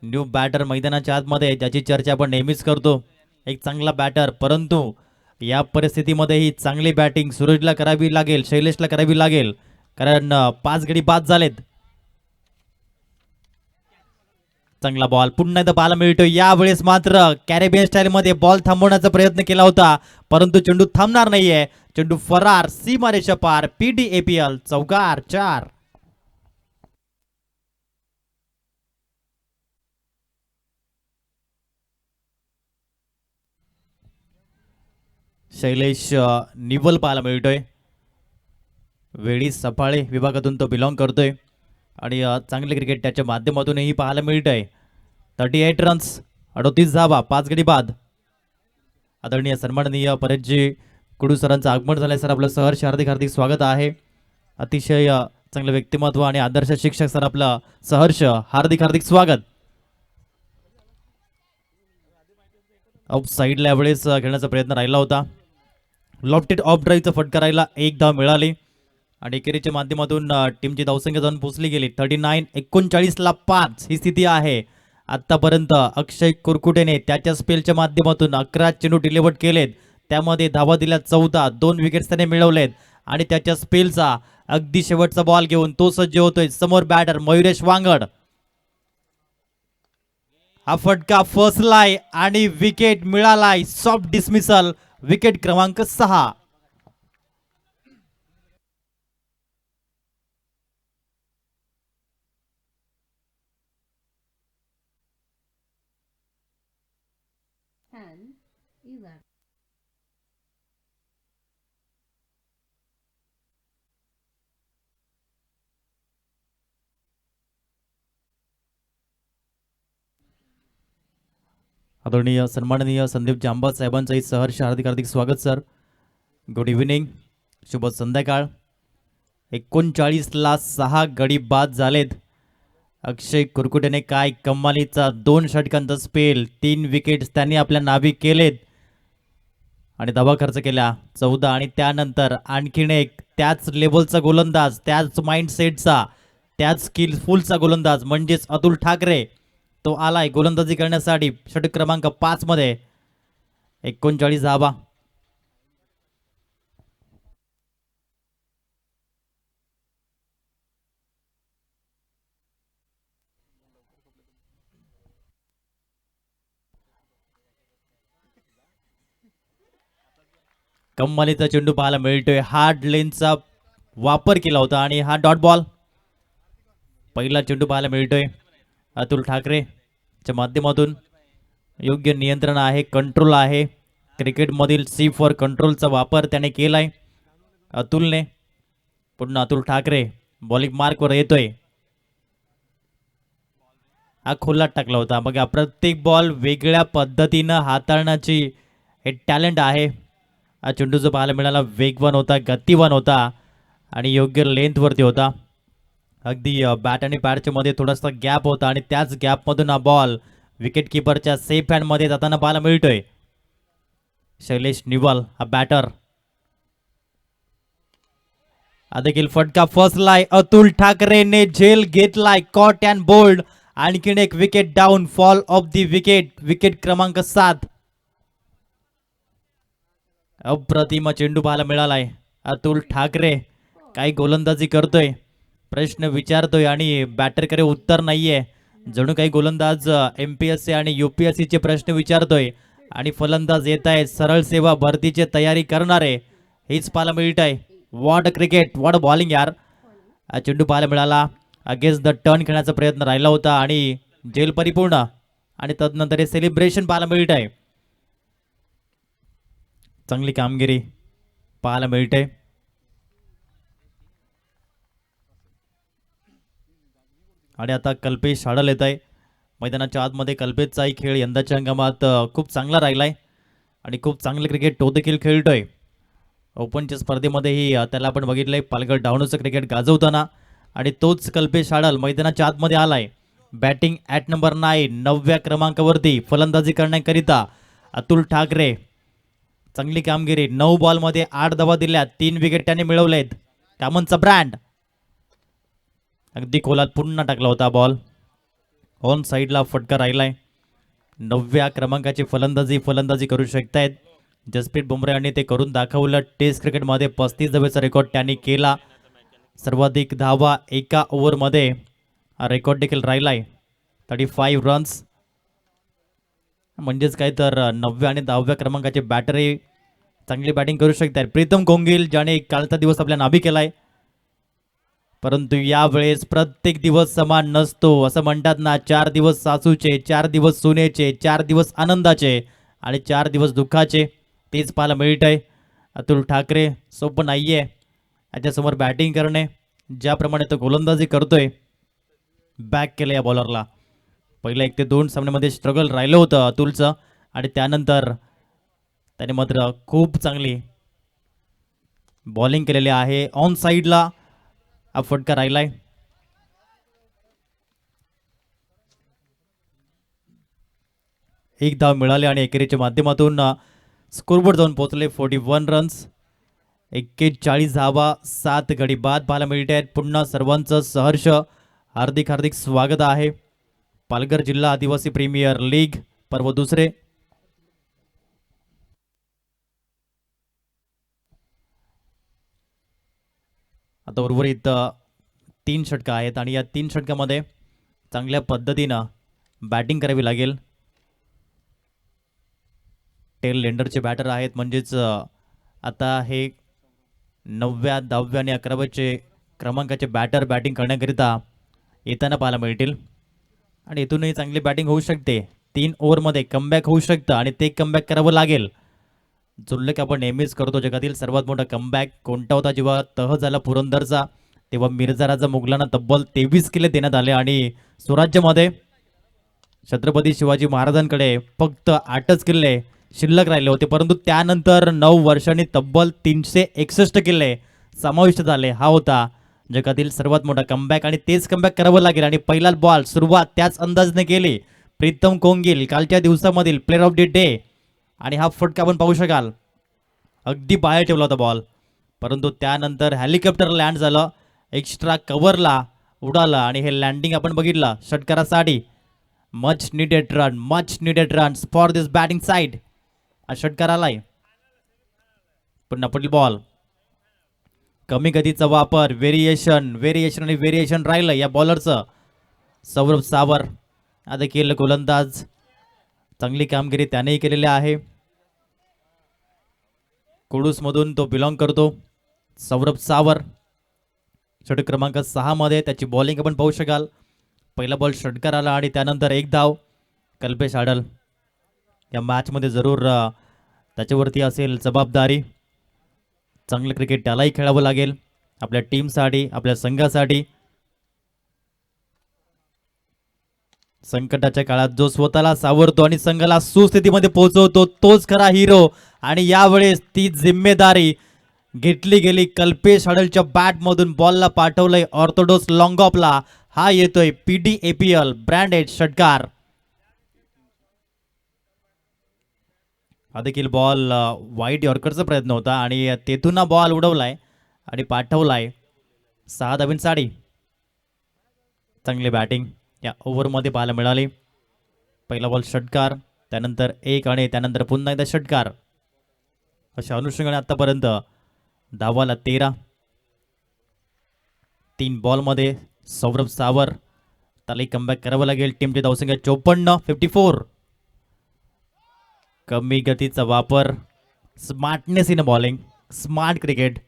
A: न्यू बॅटर मैदानाच्या आतमध्ये, ज्याची चर्चा आपण नेहमीच करतो. एक चांगला बॅटर, परंतु या परिस्थितीमध्ये ही चांगली बॅटिंग सूरजला करावी लागेल, शैलेशला करावी लागेल, कारण 5 गडी बाद झालेत. चांगला बॉल पुन्हा एकदा पाहायला मिळतो. यावेळेस मात्र कॅरेबियन स्टाईल मध्ये बॉल थांबवण्याचा प्रयत्न केला होता, परंतु चेंडू थांबणार नाहीये. चेंडू फरार, सीमारेषा पार. PDAPL चौकार 4. शैलेश निव्वल पाहायला मिळतोय. वेळी सफाळे विभागातून तो बिलॉंग करतोय आणि चांगले क्रिकेट त्याच्या माध्यमातूनही पाहायला मिळतंय. 38 रन्स, 38 धावा, 5 गडी बाद. आदरणीय सन्माननीय परेशजी कुडू सरांचं आगमन झालंय. सर आपलं सहर्ष हार्दिक हार्दिक स्वागत आहे. अतिशय चांगलं व्यक्तिमत्व आणि आदर्श शिक्षक सर, आपलं सहर्ष हार्दिक हार्दिक स्वागत. ऑफ साईडला यावेळेस खेळण्याचा प्रयत्न राहिला होता. लॉफ्टेड ऑफ ड्राईव्हचा फटका राहिला, 1 धाव मिळाली आणि एकेरीच्या माध्यमातून टीमची धावसंख्या जाऊन पोहोचली गेली 39. 39ला 5 ही स्थिती आहे. आतापर्यंत अक्षय कुरकुटेने त्याच्या स्पेलच्या माध्यमातून 11 चेंडू डिलिव्हर्ड केलेत, त्यामध्ये धावा दिल्या 14, 2 विकेट्स त्याने मिळवलेत आणि त्याच्या स्पेलचा अगदी शेवटचा बॉल घेऊन तो सज्ज होतोय. समोर बॅटर मयुरेश वांगड. हा फटका फसलाय आणि विकेट मिळालाय. सॉफ्ट डिसमिसल, विकेट क्रमांक 6. आदरणीय सन्माननीय संदीप जांबा साहेबांचंही सहर्ष हार्दिक हार्दिक स्वागत सर. गुड इव्हिनिंग, शुभ संध्याकाळ. 39ला 6 गडी बाद झालेत. अक्षय कुरकुटेने काय कमालीचा 2 षटकांचा स्पेल, 3 विकेट्स त्यांनी आपल्या नावी केलेत आणि धावा खर्च केल्या 14. आणि त्यानंतर आणखीन एक त्याच लेवलचा गोलंदाज, त्याच माइंडसेटचा, त्याच स्किलफुलचा गोलंदाज म्हणजेच अतुल ठाकरे, तो आलाय गोलंदाजी करण्यासाठी षटक क्रमांक 5 मध्ये. 39 धावा. कम्मालीचा चेंडू पाहायला मिळतोय. हार्ड लेनचा वापर केला होता आणि हा डॉट बॉल. पहिला चेंडू पाहायला मिळतोय अतुल ठाकरेच्या माध्यमातून. योग्य नियंत्रण आहे, कंट्रोल आहे. क्रिकेटमधील सी फॉर कंट्रोलचा वापर त्याने केलाय अतुलने. पुन्हा अतुल ठाकरे बॉलिंग मार्कवर येतोय. हा खोलात टाकला होता. बघा, प्रत्येक बॉल वेगळ्या पद्धतीनं हाताळण्याची हे टॅलेंट आहे. हा चेंडू जो पाहायला मिळाला वेगवान होता, गतिवान होता आणि योग्य लेंथवरती होता. अगदी बॅट आणि पॅडच्या मध्ये थोडासा गॅप होता आणि त्याच गॅपमधून हा बॉल विकेट किपरच्या सेफ हँडमध्ये जाताना पाहायला मिळतोय. शैलेश निवाल हा बॅटर. हा देखील फटका फसलाय. अतुल ठाकरेने झेल घेतलाय. Caught and bowled. आणखीन एक wicket down. Fall of the wicket. Wicket क्रमांक 7. अप्रतिम चेंडू पाहायला मिळालाय. अतुल ठाकरे काही गोलंदाजी करतोय, प्रश्न विचारतोय आणि बॅटरकडे उत्तर नाहीये. जणू काही गोलंदाज MPSC आणि UPSC चे प्रश्न विचारतोय आणि फलंदाज येत आहेत सरळ सेवा भरतीची तयारी करणारे. हेच पाहायला मिळत आहे. वॉट क्रिकेट, वॉट बॉलिंग यार. चेंडू पाहायला मिळाला. अगेन्स्ट द टर्न खेळण्याचा प्रयत्न राहिला होता आणि जेल परिपूर्ण आणि तदनंतर हे सेलिब्रेशन पाहायला मिळत आहे. चांगली कामगिरी पाहायला मिळते. आणि आता कल्पेश शाडल येत आहे मैदानाच्या आतमध्ये. कल्पेशचाही खेळ यंदाच्या हंगामात खूप चांगला राहिलाय. आणि खूप चांगलं क्रिकेट तो देखील खेळतोय. ओपनच्या स्पर्धेमध्येही त्याला आपण बघितलंय पालघर डावणूचं क्रिकेट गाजवताना. आणि तोच कल्पेश आडल मैदानाच्या आतमध्ये आलाय. बॅटिंग ॲट नंबर 9 9व्या क्रमांकावरती फलंदाजी करण्याकरिता अतुल ठाकरे. चांगली कामगिरी, 9 बॉलमध्ये 8 धावा दिल्या, 3 विकेट त्याने मिळवलेत. कामनचा ब्रँड अगदी खोलात पुन्हा टाकला होता बॉल. ऑन साईडला फटका राहिलाय. 9व्या क्रमांकाची फलंदाजी करू शकतायत जसप्रीत बुमराह यांनी ते करून दाखवलं. टेस्ट क्रिकेटमध्ये 35 धावेचा रेकॉर्ड त्यांनी केला. सर्वाधिक धावा एका ओव्हरमध्ये हा रेकॉर्ड देखील राहिलाय. 35 रन्स म्हणजेच काय तर 9व्या आणि 10व्या क्रमांकाचे बॅटरी चांगली बॅटिंग करू शकतात. प्रीतम कोंगील ज्याने कालचा दिवस आपल्या नाभी केलाय, परंतु यावेळेस प्रत्येक दिवस समान नसतो. असं म्हणतात ना, 4 दिवस सासूचे, 4 दिवस सोन्याचे, 4 दिवस आनंदाचे आणि 4 दिवस दुःखाचे. तेच पाहायला मिळतंय. अतुल ठाकरे सोपं नाहीये याच्यासमोर बॅटिंग करणे. ज्याप्रमाणे तो गोलंदाजी करतोय, बॅक केलं या बॉलरला. पहिल्या 1 ते 2 सामन्यामध्ये स्ट्रगल राहिलं होतं अतुलचं आणि त्यानंतर त्याने मात्र खूप चांगली बॉलिंग केलेली आहे. ऑन साईडला हा फटका राहिलाय. एक धाव मिळाली आणि एकेरीच्या माध्यमातून स्कोरबोर्ड जाऊन पोहोचले 41 रन्स. 41 धावा 7 गडी बाद पाहायला मिळत आहेत. पुन्हा सर्वांचं सहर्ष हार्दिक हार्दिक स्वागत आहे. पालघर जिल्हा आदिवासी प्रीमियर लीग पर्व दुसरे. आता उर्वरित 3 षटकं आहेत आणि या 3 षटकामध्ये चांगल्या पद्धतीनं बॅटिंग करावी लागेल. टेल लेंडरचे बॅटर आहेत, म्हणजेच आता हे 9व्या 10व्या आणि 11व्याचे क्रमांकाचे बॅटर बॅटिंग करण्याकरिता येताना पाहायला मिळतील. आणि इथूनही चांगली बॅटिंग होऊ शकते. 3 ओव्हरमध्ये कमबॅक होऊ शकतं आणि ते कमबॅक करावं लागेल. जुल्लेख आपण नेहमीच करतो. जगातील सर्वात मोठा कमबॅक कोणता होता? जेव्हा तह झाला पुरंदरचा, तेव्हा मिर्झा राजा मुघलांना तब्बल 23 किल्ले देण्यात आले आणि स्वराज्यामध्ये छत्रपती शिवाजी महाराजांकडे फक्त 8च किल्ले शिल्लक राहिले होते. परंतु त्यानंतर 9 वर्षांनी तब्बल 361 किल्ले समाविष्ट झाले. हा होता जगातील सर्वात मोठा कमबॅक आणि तेच कमबॅक करावं लागेल. आणि पहिला बॉल सुरुवात त्याच अंदाजने केली प्रीतम कोंगील, कालच्या दिवसामधील प्लेअर ऑफ द डे. आणि हा फटका आपण पाहू शकाल, अगदी बाहेर ठेवला होता बॉल, परंतु त्यानंतर हेलिकॉप्टर लँड झालं, एक्स्ट्रा कव्हरला उडाला आणि हे लँडिंग आपण बघितलं षटकारासाठी. Much needed runs for this batting side. हा षटकार आलाय. पुन्हा पुढील बॉल, कमी गतीचा वापर, व्हेरिएशन आणि व्हेरिएशन राहिलं या बॉलरचं. सौरभ सावर हा देखील गोलंदाज, चांगली कामगिरी त्यानेही केलेली आहे. कुडूसमधून तो बिलॉंग करतो सौरभ सावर. षटक क्रमांक 6 मध्ये त्याची बॉलिंग आपण पाहू शकाल. पहिला बॉल षटकार आला आणि त्यानंतर 1 धाव. कल्पेश आडल या मॅचमध्ये जरूर त्याच्यावरती असेल जबाबदारी. चांगलं क्रिकेट त्यालाही खेळावं लागेल आपल्या टीमसाठी, आपल्या संघासाठी. संकटाच्या काळात जो स्वतःला सावरतो आणि संघाला सुस्थितीमध्ये पोहोचवतो तोच खरा हिरो. आणि यावेळेस ती जिम्मेदारी घेतली गेली. कल्पेश आडलच्या बॅटमधून बॉलला पाठवलंय ऑर्थोडॉक्स लॉंग ऑफला. हा येतोय PDAPL ब्रँडेड षटकार. हा देखील बॉल वाईट यॉर्करचा प्रयत्न होता आणि तेथून हा बॉल उडवलाय आणि पाठवलाय 6 धावांसाठी. चांगली बॅटिंग या ओव्हरमध्ये पाहायला मिळाली. पहिला बॉल षटकार, त्यानंतर 1 आणि त्यानंतर पुन्हा एकदा षटकार. अशा अनुषंगाने आतापर्यंत धावाला 13. 3 बॉलमध्ये सौरभ सावर त्याला कमबॅक करावं लागेल. टीमची धावसंख्या 54, 54. कमी गतीचा वापर, smartness in bowling, smart cricket.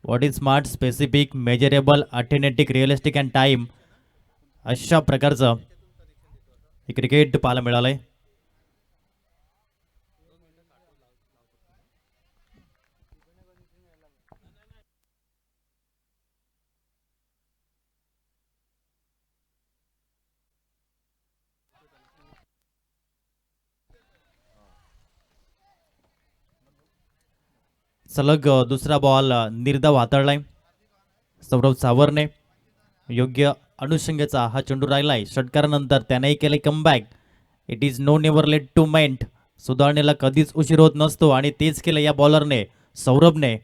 A: What is smart? Specific, measurable, authentic, realistic and time. अशा प्रकारचं हे क्रिकेट पाहायला मिळालंय. सलग दुसरा बॉल निर्धाव हाताळलाय सौरभ सावरने. योग्य अनुषंगाचा हा चेंडू राहिलाय. षटकारानंतर त्यानेही केले comeback. It is no never late to mend. सुधारणेला कधीच उशीर होत नसतो आणि तेच केलं या बॉलरने सौरभने.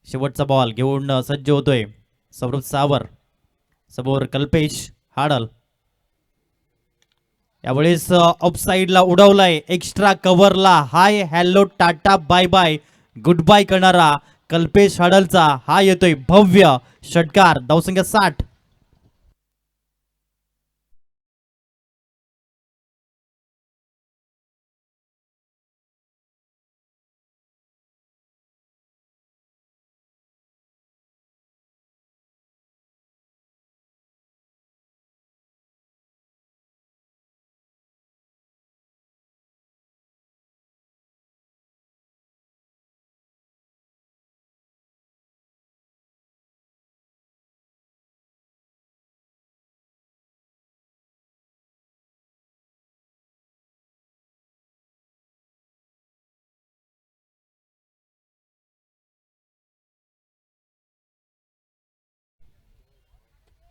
A: शेवटचा बॉल घेऊन सज्ज होतोय सौरभ सावर. समोर कल्पेश हाडल. यावेळेस ऑफसाईडला उडवलाय. एक्स्ट्रा कव्हरला hi hello tata bye bye good bye करणारा कल्पेश हाडलचा हा येतोय भव्य षटकार. धावसंख्या 60.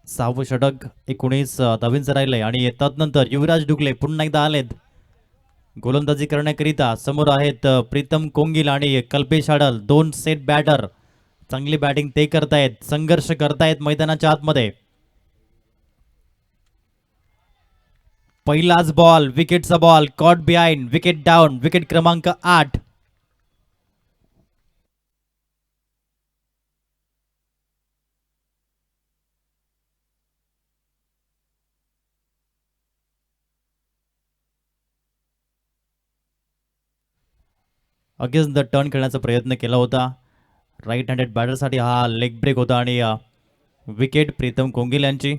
A: सहावं षटक 19 धावींचं राहिलंय आणि तदनंतर युवराज डुकले पुन्हा एकदा आलेत गोलंदाजी करण्याकरिता. समोर आहेत प्रीतम कोंगिल आणि कल्पेश हाडल. दोन सेट बॅटर. चांगली बॅटिंग ते करतायत. संघर्ष करतायत मैदानाच्या आतमध्ये. पहिलाच बॉल विकेटचा ball. Caught behind. Wicket down. Wicket क्रमांक 8. अगेन्स्ट द टर्न खेळण्याचा प्रयत्न केला होता. राईट हँडेड बॅटरसाठी हा लेग ब्रेक होता आणि विकेट प्रीतम कोंगिल यांची.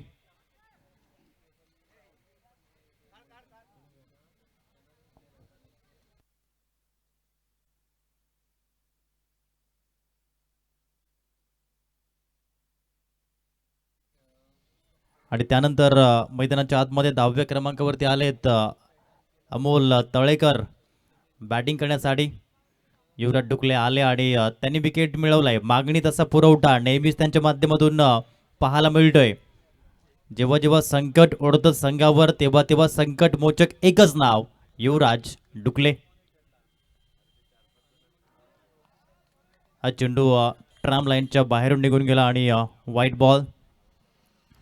A: आणि त्यानंतर मैदानाच्या आतमध्ये 10व्या क्रमांकावरती आलेत अमोल तळेकर बॅटिंग करण्यासाठी. युवराज डुकले आले आणि त्यांनी विकेट मिळवलाय. मागणी तसा पुरवठा नेहमीच त्यांच्या माध्यमातून पाहायला मिळतोय. जेव्हा जेव्हा संकट ओढतं संघावर तेव्हा तेव्हा संकट मोचक एकच नाव युवराज डुकले. हा चेंडू ट्राम लाईनच्या बाहेरून निघून गेला आणि व्हाईट बॉल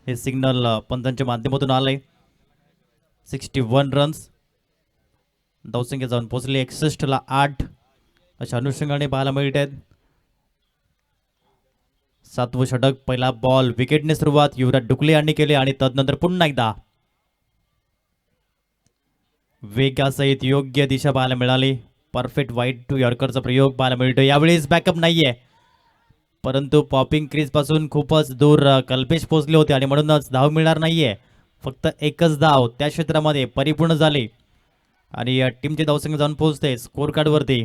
A: हे सिग्नल पंतांच्या माध्यमातून आलंय. 61 रन्स. धावसंख्या जाऊन पोहोचली 61ला 8 अशा अनुषंगाने पाहायला मिळत आहेत. 7वं षटक. पहिला बॉल विकेटने सुरुवात युवराज डुकले यांनी केले आणि तदनंतर पुन्हा एकदा वेगासहित योग्य दिशा पाहायला मिळाली. परफेक्ट वाईट टू यॉर्करचा प्रयोग पाहायला मिळतो. यावेळेस बॅकअप नाहीये परंतु पॉपिंग क्रीज पासून खूपच दूर कल्पेश पोहोचले होते आणि म्हणूनच धाव मिळणार नाहीये. फक्त एकच धाव त्या क्षेत्रामध्ये परिपूर्ण झाली आणि टीमची धावसंख्या जाऊन पोहोचते स्कोर कार्ड वरती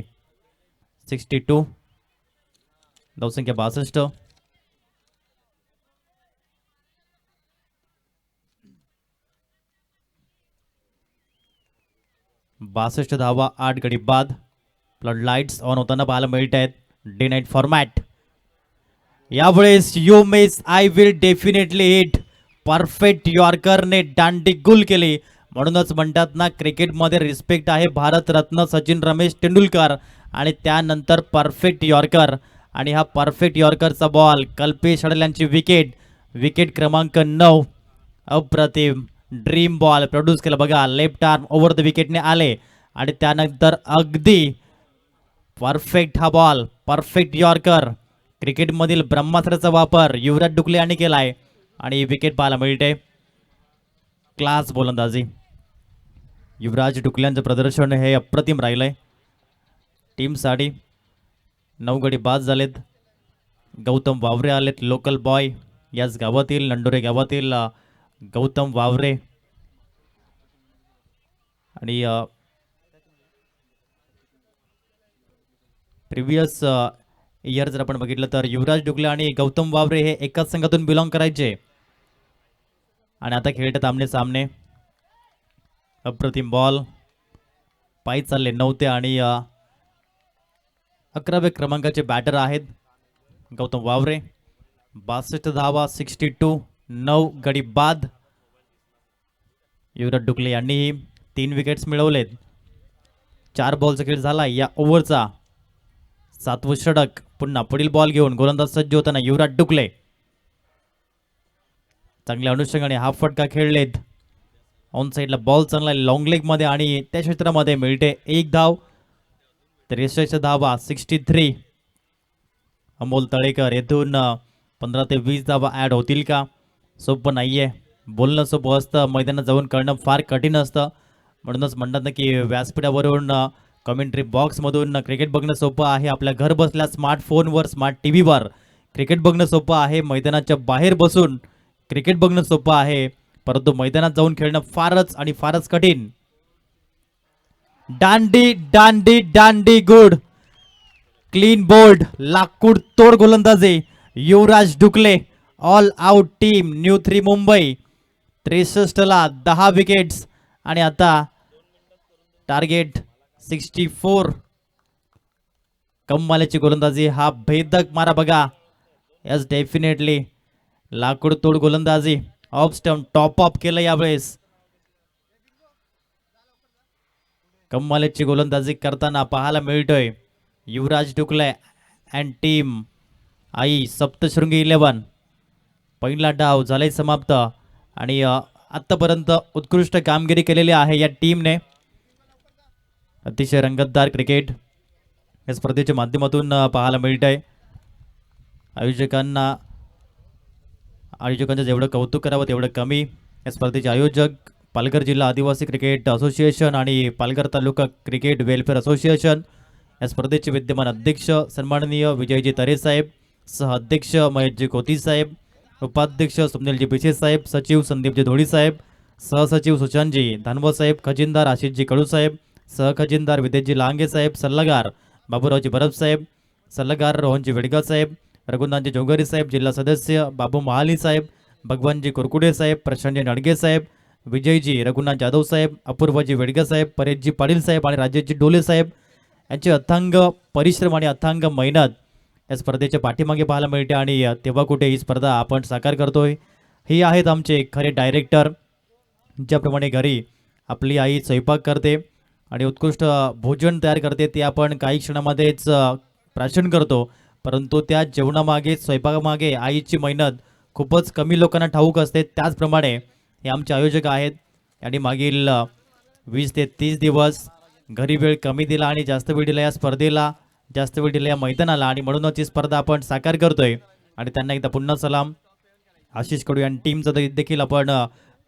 A: 62. धावसंख्या 62. 62 धावा 8 गडी बाद. फ्लड लाईट्स ऑन होताना पाहायला मिळत आहेत. Day night format. यावेळेस you miss I will definitely hit. Perfect यॉर्करने दांडी गुल केली. म्हणूनच म्हणतात ना क्रिकेटमध्ये रिस्पेक्ट आहे भारतरत्न सचिन रमेश तेंडुलकर आणि त्यानंतर परफेक्ट यॉर्कर. आणि हा परफेक्ट यॉर्करचा बॉल कल्पेश हाडल यांची विकेट. विकेट क्रमांक 9. अप्रतिम ड्रीम बॉल प्रोड्यूस केला बघा. लेफ्ट आर्म ओव्हर द विकेटने आले आणि त्यानंतर अगदी परफेक्ट हा बॉल. Perfect yorker. क्रिकेटमधील ब्रह्मास्त्राचा वापर युवराज डुकले यांनी केलाय आणि विकेट पाहायला मिळते. क्लास गोलंदाजी युवराज डुकल्यांचं प्रदर्शन हे अप्रतिम राहिलंय. टीमसाठी 9 गडी बाद झालेत. गौतम वावरे आलेत लोकल बॉय याच गावातील नंडोरे गावातील गौतम वावरे. आणि प्रिव्हियस इयर जर आपण बघितलं तर युवराज डुकले आणि गौतम वावरे हे एकाच संघातून बिलॉंग करायचे आणि आता खेळतात आमने सामने. अप्रतिम बॉल. पाय चालले नव्हते आणि 11व्या क्रमांकाचे बॅटर आहेत गौतम वावरे. 62 धावा, 62, 9 गडी बाद. युवराज डुकले यांनीही 3 विकेट्स मिळवलेत. 4 बॉलचा खेळ झाला या ओव्हरचा. 7वं षटक. पुन्हा पुढील बॉल घेऊन गोलंदाज सज्ज होताना युवराज डुकले. चांगल्या अनुषंगाने हाफ फटका खेळलेत. ऑन साईडला बॉल चांगला लॉंग लेग मध्ये आणि त्या क्षेत्रामध्ये मिळते 1 धाव. 63 धावा, 63. अमोल तळेकर येथून 15 ते 20 धावा ऍड होतील का? सोपं नाहीये. बोलणं सोपं असतं, मैदानात जाऊन करणं फार कठीण असतं. म्हणूनच म्हणतात ना की व्यासपीठावरून कमेंट्री बॉक्समधून क्रिकेट बघणं सोपं आहे. आपल्या घर बसल्या स्मार्टफोनवर, स्मार्ट टी व्हीवर क्रिकेट बघणं सोपं आहे. मैदानाच्या बाहेर बसून क्रिकेट बघणं सोपं आहे, परंतु मैदानात जाऊन खेळणं फारच आणि फारच कठीण. दांडी दांडी दांडी गुड. क्लीन बोल्ड, लाकूड तोड गोलंदाजी Yuvraj Dukle. All out team new 3 Mumbai. 63 ला 10 विकेट्स आणि आता टार्गेट 64. कमालीची गोलंदाजी, हा भेदक मारा बघा. यस डेफिनेटली लाकूड तोड गोलंदाजी. ऑफ स्टंप टॉप अप केलं यावेळेस. कमालीची गोलंदाजी करताना पाहायला मिळतोय युवराज डुकले अँड टीम आई सप्तशृंगी 11. पहिला डाव झालाय समाप्त आणि आतापर्यंत उत्कृष्ट कामगिरी केलेली आहे या टीमने. अतिशय रंगतदार क्रिकेट या स्पर्धेच्या माध्यमातून पाहायला मिळत आहे. आयोजकांचं जेवढं कौतुक करावं तेवढं कमी. या स्पर्धेचे आयोजक पालघर जिल्हा आदिवासी क्रिकेट असोसिएशन आणि पालघर तालुका क्रिकेट वेलफेअर असोसिएशन. या स्पर्धेचे विद्यमान अध्यक्ष सन्माननीय विजयजी तरे साहेब, सह अध्यक्ष महेशजी कोती साहेब, उपाध्यक्ष स्वप्नीलजी पिछे साहेब, सचिव संदीपजी धोळी साहेब, सहसचिव सुशांतजी धानव साहेब, खजिनदार आशिषजी कडू साहेब, सहखजिनदार विदेशजी लांगे साहेब, सल्लागार बाबूरावजी बरब साहेब, सल्लागार रोहनजी वेडगा साहेब, रघुनाथजी जोगरी साहेब, जिल्हा सदस्य बाबू महाली साहेब, भगवानजी कुरकुडे साहेब, प्रशांतजी नडगे साहेब, विजयजी रघुनाथ जाधव साहेब, अपूर्वजी वेडगा साहेब, परेशजी पाटील साहेब आणि राजेशजी डोले साहेब यांचे अथांग परिश्रम आणि अथांग मेहनत या स्पर्धेच्या पाठीमागे पाहायला मिळते. आणि तेव्हा कुठे ही स्पर्धा आपण साकार करतोय. ही आहेत आमचे खरे डायरेक्टर. ज्याप्रमाणे घरी आपली आई स्वयंपाक करते आणि उत्कृष्ट भोजन तयार करते ते आपण काही क्षणामध्येच प्राशन करतो, परंतु त्या जेवणामागे स्वयंपाकामागे आईची मेहनत खूपच कमी लोकांना ठाऊक असते. त्याचप्रमाणे हे आमचे आयोजक आहेत. आणि मागील 20 ते 30 दिवस घरी वेळ कमी दिला आणि जास्त वेळ दिला या स्पर्धेला, जास्त वेळ दिला या मैदानाला, आणि म्हणूनच ही स्पर्धा आपण साकार करतोय. आणि त्यांना एकदा पुन्हा सलाम. आशिष कडू आणि टीमचं देखील आपण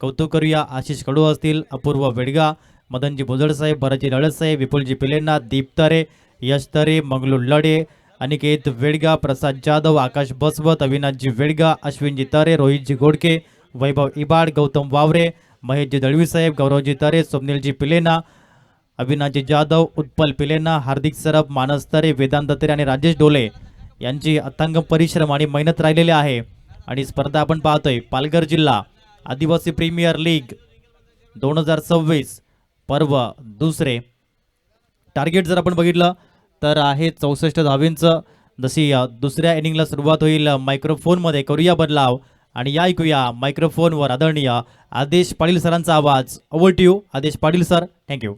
A: कौतुक करूया. आशिष कडू असतील, अपूर्व वेडगा, मदनजी भोजड साहेब, भरतजी रळत साहेब, विपुलजी पिलेना, दीप तरे, यश तरे, मंगलू लडे, अनिकेत वेडगा, प्रसाद जाधव, आकाश बसवत, अविनाशजी वेडगा, अश्विनजी तरे, रोहितजी गोडके, वैभव इबाड, गौतम वावरे, महेशजी दळवी साहेब, गौरवजी तरे, स्वप्नीलजी पिलेना, अविनाशजी जाधव, उत्पल पिलेना, हार्दिक सरफ, मानस तरे, वेदांत तरे आणि राजेश डोले यांची अथांग परिश्रम आणि मेहनत राहिलेली आहे. आणि स्पर्धा आपण पाहतोय पालघर जिल्हा आदिवासी प्रीमियर लीग 2026 पर्व दुसरे. टार्गेट जर आपण बघितलं तर आहे 64 धावींचं. जशी दुसऱ्या इनिंगला सुरुवात होईल मायक्रोफोनमध्ये करूया बदलाव आणि या ऐकूया मायक्रोफोनवर आदरणीय आदेश पाटील सरांचा आवाज. ओव्हर टू यू आदेश पाटील सर. थँक्यू.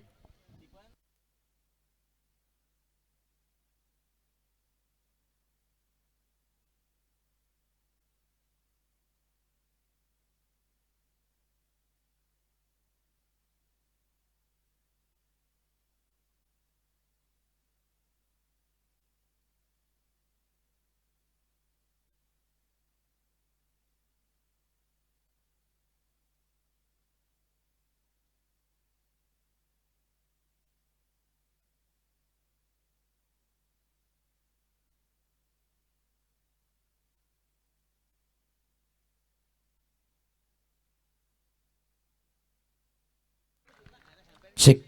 B: चेक.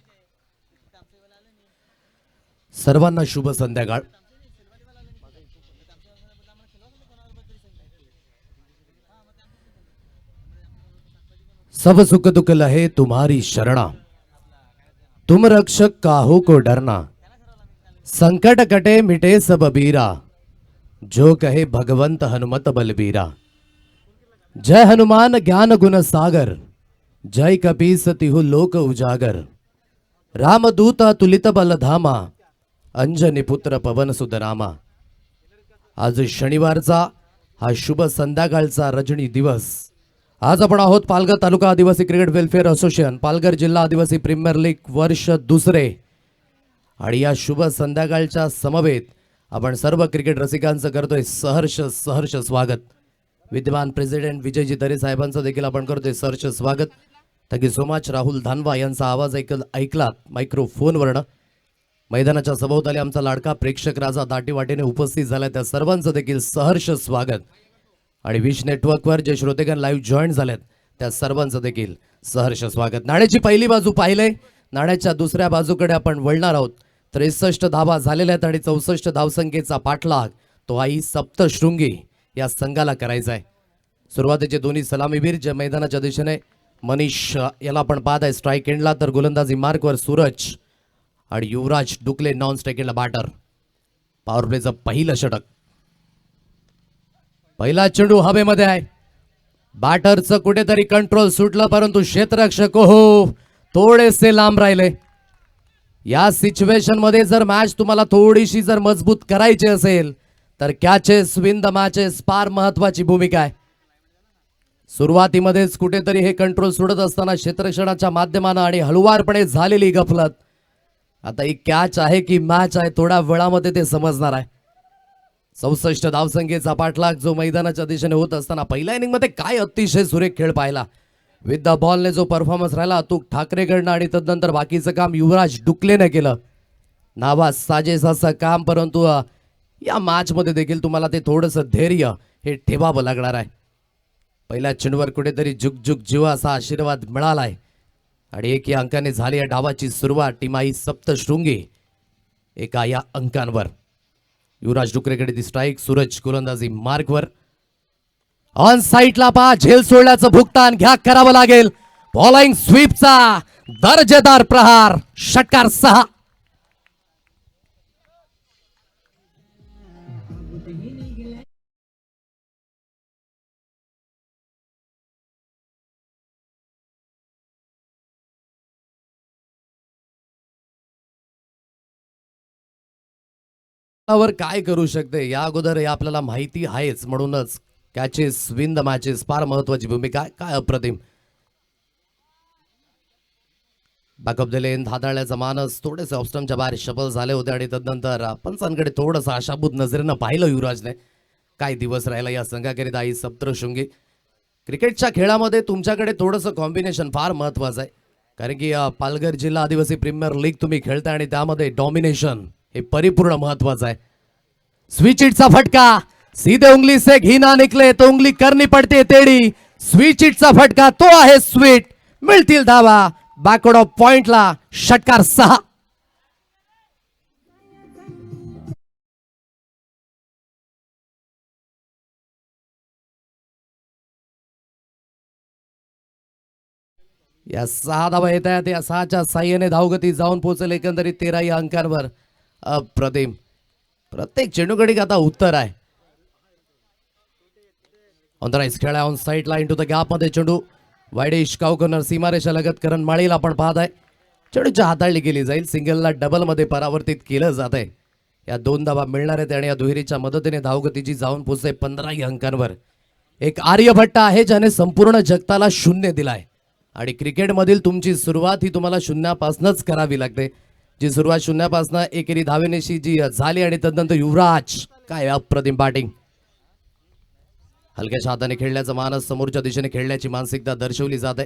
B: सर्वांना शुभ संध्याकाळ. सब सुख दुख लहे तुम्हारी शरणा, तुम रक्षक काहू को डरना, संकट कटे मिटे सब बीरा, जो कहे भगवंत हनुमत बलबीरा। जय हनुमान ज्ञान गुण सागर, जय कपीस तिहु लोक उजागर। रामदूत तुलित बल धामा, अंजनी पुत्र पवन सुतनामा। आज शनिवारचा हा शुभ संध्याकाळचा रजनी दिवस। आज आपण आहोत पालघर तालुका आदिवासी क्रिकेट वेलफेअर असोसिएशन, पालघर जिल्हा आदिवासी प्रीमियर लीग वर्ष दुसरे। आणि या शुभ संध्याकाळच्या समवेत आपण सर्व क्रिकेट रसिकांचं करतोय सहर्ष स्वागत। विद्यमान प्रेसिडेंट विजयजी दरे साहेबांचं देखील आपण करतोय सहर्ष स्वागत। Thank you so much. Rahul Dhanwa यांचा आवाज ऐकलात मायक्रोफोनवरनं। मैदानाच्या सभोवताली आमचा लाडका प्रेक्षक राजा दाटीवाटीने उपस्थित झाला, त्या सर्वांचं देखील सहर्ष स्वागत। आणि विश नेटवर्कवर जे श्रोतेगण लाईव्ह जॉईन झालेत त्या सर्वांचं देखील सहर्ष स्वागत। नाण्याची पहिली बाजू पाहिलंय, नाण्याच्या दुसऱ्या बाजूकडे आपण वळणार आहोत। 63 धावा झालेल्या आहेत आणि 64 धावसंख्येचा पाठलाग तो आई सप्तशृंगी या संघाला करायचा आहे। सुरुवातीचे दोन्ही सलामीवीर जे मैदानाच्या दिशेने मनीष याला आपण पाहत आहे स्ट्राईक एंडला, तर गोलंदाजी मार्कवर सूरज आणि युवराज डुकले नॉन स्ट्राईक एंडला बॅटर। पॉवर प्लेचं पहिलं षटक, पहिला चेंडू हवेमध्ये आहे। बॅटरचं कुठेतरी कंट्रोल सुटलं, परंतु क्षेत्ररक्षक हो थोडेसे लांब राहिले। या सिच्युएशन मध्ये जर मॅच तुम्हाला थोडीशी जर मजबूत करायची असेल तर कॅचेस विन द मॅचेस फार महत्वाची भूमिका आहे। सुरुवातीमध्येच कुठेतरी हे कंट्रोल सुटत असताना क्षेत्ररक्षणाच्या माध्यमाने आणि हळुवारपणे झालेली गफलत, आता ही कॅच आहे की मॅच आहे थोड्या वेळामध्ये ते समजणार आहे। 64 धावसंख्येचा पाठलाग जो मैदानाच्या दिशेने होत असताना पहिल्या इनिंग मध्ये काय अतिशय सुरेख खेळ पाहिला। विथ द बॉलने जो परफॉर्मन्स राहिला अतुक ठाकरेकडनं आणि तदनंतर बाकीचं काम युवराज डुकलेने केलं। नावा साजेस असं काम, परंतु या मॅच मध्ये देखील तुम्हाला ते थोडंसं धैर्य हे ठेवावं लागणार आहे। पहिल्या चेंडूवर कुठेतरी जुग जीवा असा आशीर्वाद मिळालाय आणि एक या अंकाने झाली या डावाची सुरुवात। टीमाई सप्तशृंगी एका या अंकांवर। युवराज डुकरेकडे ती स्ट्राईक, सूरज गोलंदाजी मार्कवर। ऑन साईडला पहा, झेल सोडल्याचं भुगतान घ्या करावं लागेल। बॉलिंग स्वीपचा दर्जेदार प्रहार, षटकार 6। वर काय करू शकते या अगोदर या आपल्याला माहिती आहेच, म्हणूनच कॅचेस विन द मॅचेस फार महत्वाची भूमिका आहे। काय अप्रतिम बॅकअप दिले, धादाळ्याचा मानस थोडेसे ऑफस्टमच्या बाहेर शफल झाले होते आणि तदनंतर पंचांकडे थोडंसं आशाभूत नजरेनं पाहिलं युवराजने। काय दिवस राहिला या संघाकरिता ही सप्तशृंगी। क्रिकेटच्या खेळामध्ये तुमच्याकडे थोडंसं कॉम्बिनेशन फार महत्वाचं आहे, कारण की पालघर जिल्हा आदिवासी प्रीमियर लीग तुम्ही खेळताय आणि त्यामध्ये डॉमिनेशन हे परिपूर्ण महत्वाचं आहे। स्विच इटचा फटका, सीधे उंगली से घी ना निकले तो उंगली करनी पड़ती तेड़ी। स्विच इटचा फटका तो आहे स्वीट, मिळतील धावा बॅकवर्ड ऑफ पॉइंटला, षटकार 6। या 6 धावा येत आहेत, या 6च्या साह्याने धावगती जाऊन पोहोचेल एकंदरीत 13 या अंकांवर। अप्रतिम, प्रत्येक चेंडूकडे आता उत्तर आहे। ऑन द राईस खेळा, ऑन साईड ला इंटू द गॅप मध्ये चेंडू वाईडिश काऊ कॉर्नर सीमारेषा लगत करण माळीला आपण पाहत आहे। चेंडूच्या हाताळली केली जाईल, सिंगलला डबल मध्ये परावर्तित केलं जात आहे। या 2 धावा मिळणार आहेत आणि या दुहेरीच्या मदतीने धावगतीची जाऊन पोहोचते 15 या अंकांवर। एक आर्यभट्ट आहे ज्याने संपूर्ण जगताला शून्य दिलाय आणि क्रिकेटमधील तुमची सुरुवात ही तुम्हाला शून्यापासूनच करावी लागते। जी सुरुवात शून्यापासून एकेरी धावेनेशी जी झाली आणि तदनंतर युवराज काय अप्रतिम बॅटिंग। हलक्याच्या हाताने खेळण्याचा मानस, समोरच्या दिशेने खेळण्याची मानसिकता दर्शवली जाते।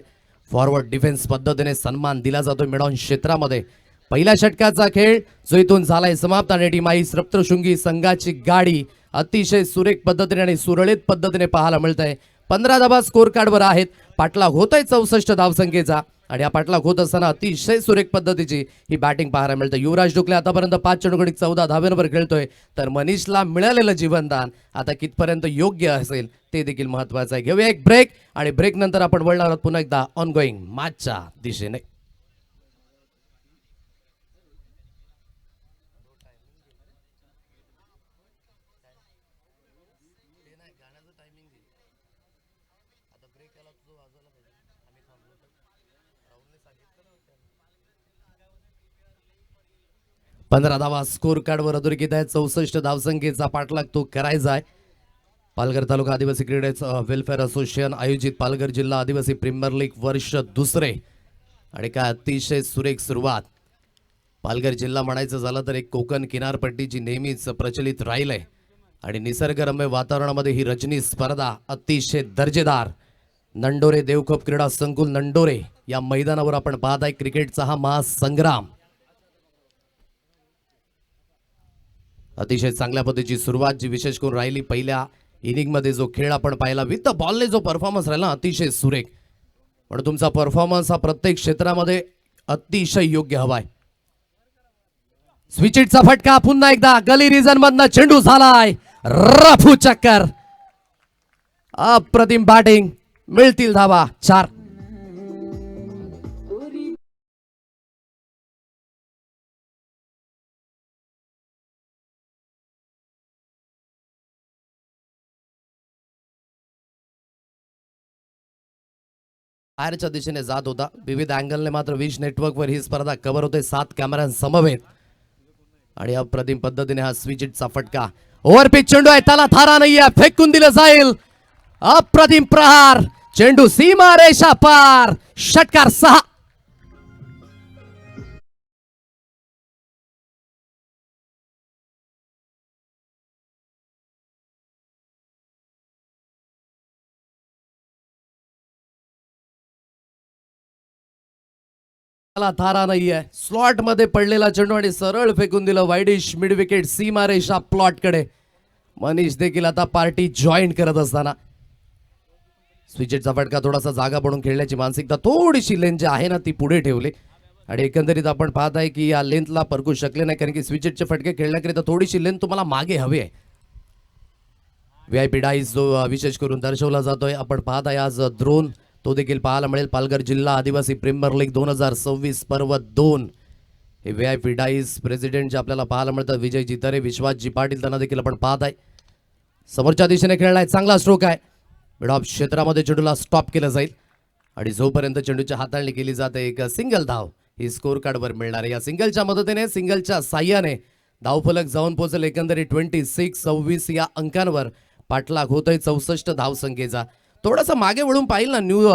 B: फॉरवर्ड डिफेन्स पद्धतीने सन्मान दिला जातो मिडॉन क्षेत्रामध्ये। पहिल्या षटकाचा खेळ जो इथून झालाय समाप्त आणि टीमाई सप्तशृंगी संघाची गाडी अतिशय सुरेख पद्धतीने आणि सुरळीत पद्धतीने पाहायला मिळतंय। 15 धावा स्कोर कार्डवर आहेत, पाठलाग होतोय 64 धावसंख्येचा आणि हा पाठलाग होत असताना अतिशय सुरेख पद्धतीची ही बॅटिंग पाहायला मिळते। युवराज डुकले आतापर्यंत 5 चेंडूंकडे 14 धाव्यांवर खेळतोय, तर मनीषला मिळालेलं जीवनदान आता कितपर्यंत योग्य असेल ते देखील महत्त्वाचं आहे। घेऊया एक ब्रेक आणि ब्रेक नंतर आपण वळणार आहोत पुन्हा एकदा ऑनगोईंग मॅचच्या दिशेने। पंधरा धावा स्कोर कार्डवर अधोरेखित आहे. 64 धावसंख्येचा पाठलाग तो करायचा आहे. पालघर तालुका आदिवासी क्रीडा वेलफेअर असोसिएशन आयोजित पालघर जिल्हा आदिवासी प्रीमियर लीग वर्ष दुसरे आणि काय अतिशय सुरेख सुरुवात. पालघर जिल्हा म्हणायचं झालं तर एक कोकण किनारपट्टीची नेहमीच प्रचलित राहील आहे आणि निसर्गरम्य वातावरणामध्ये ही रजनी स्पर्धा अतिशय दर्जेदार. नंडोरे देवखोप क्रीडा संकुल नंडोरे या मैदानावर आपण पाहत आहे क्रिकेटचा हा महासंग्राम. अतिशय चांगल्या पद्धतीची सुरुवात जी विशेष करून राहिली. पहिल्या इनिंग मध्ये जो खेळ आपण पाहिला विथ द बॉलने जो परफॉर्मन्स राहिला अतिशय सुरेख. पण तुमचा परफॉर्मन्स हा प्रत्येक क्षेत्रामध्ये अतिशय योग्य हवाय. स्विचिटचा फटका पुन्हा एकदा गली रिजन मधनं चेंडू झालाय रफू चक्कर. अप्रतिम बॅटिंग मिळतील धावा 4. बाहेरच्या दिशेने जात होता. विविध अँगलने मात्र विश नेटवर्कवर ही स्पर्धा कव्हर होते 7 कॅमेऱ्यांसमवेत आणि अप्रतिम पद्धतीने हा स्विचिटचा फटका. ओव्हरपिच चेंडू आहे त्याला थारा नाहीये फेकून दिलं जाईल. अप्रतिम प्रहार चेंडू सीमा रेषा पार. षटकार 6. थारा नाहीये. स्लॉट मध्ये पडलेला चेंडू आणि सरळ फेकून दिलं वाईडिश मिड विकेट सीमा रेषा प्लॉट कडे. मनीष देखील आता पार्टी जॉईन करत असताना स्विचेटचा फटका थोडासा जागा बनवून खेळण्याची मानसिकता थोडीशी लेंथ जी आहे ना ती पुढे ठेवली आणि एकंदरीत आपण पाहत आहे की या लेंथला परकू शकले नाही कारण की स्विचेटचे फटके खेळण्याकरिता थोडीशी लेंथ तुम्हाला मागे हवी आहे. व्हीआयपी डाईस जो विशेष करून दर्शवला जातोय आपण पाहत आहे आज ड्रोन तो देखील पाहायला मिळेल. पालघर जिल्हा आदिवासी प्रीमियर लीग 2026 पर्व 2 हे व्हीआयपी डाईस प्रेसिडेंट जे आपल्याला पाहायला मिळतात विजय जितारे विश्वासजी पाटील त्यांना देखील आपण पाहत आहे. समोरच्या दिशेने खेळलाय चांगला स्ट्रोक आहे. मिड ऑफ क्षेत्रामध्ये चेंडूला स्टॉप केलं जाईल आणि जोपर्यंत चेंडूची हाताळणी केली जाते एक सिंगल धाव ही स्कोर कार्डवर मिळणार आहे. या सिंगलच्या मदतीने सिंगलच्या साह्याने धावफलक जाऊन पोहोचेल एकंदरीत 26-26 या अंकांवर पाठलाग होतोय 64 धावसंख्येचा. थोडासा मागे वळून पाहिलं ना न्यू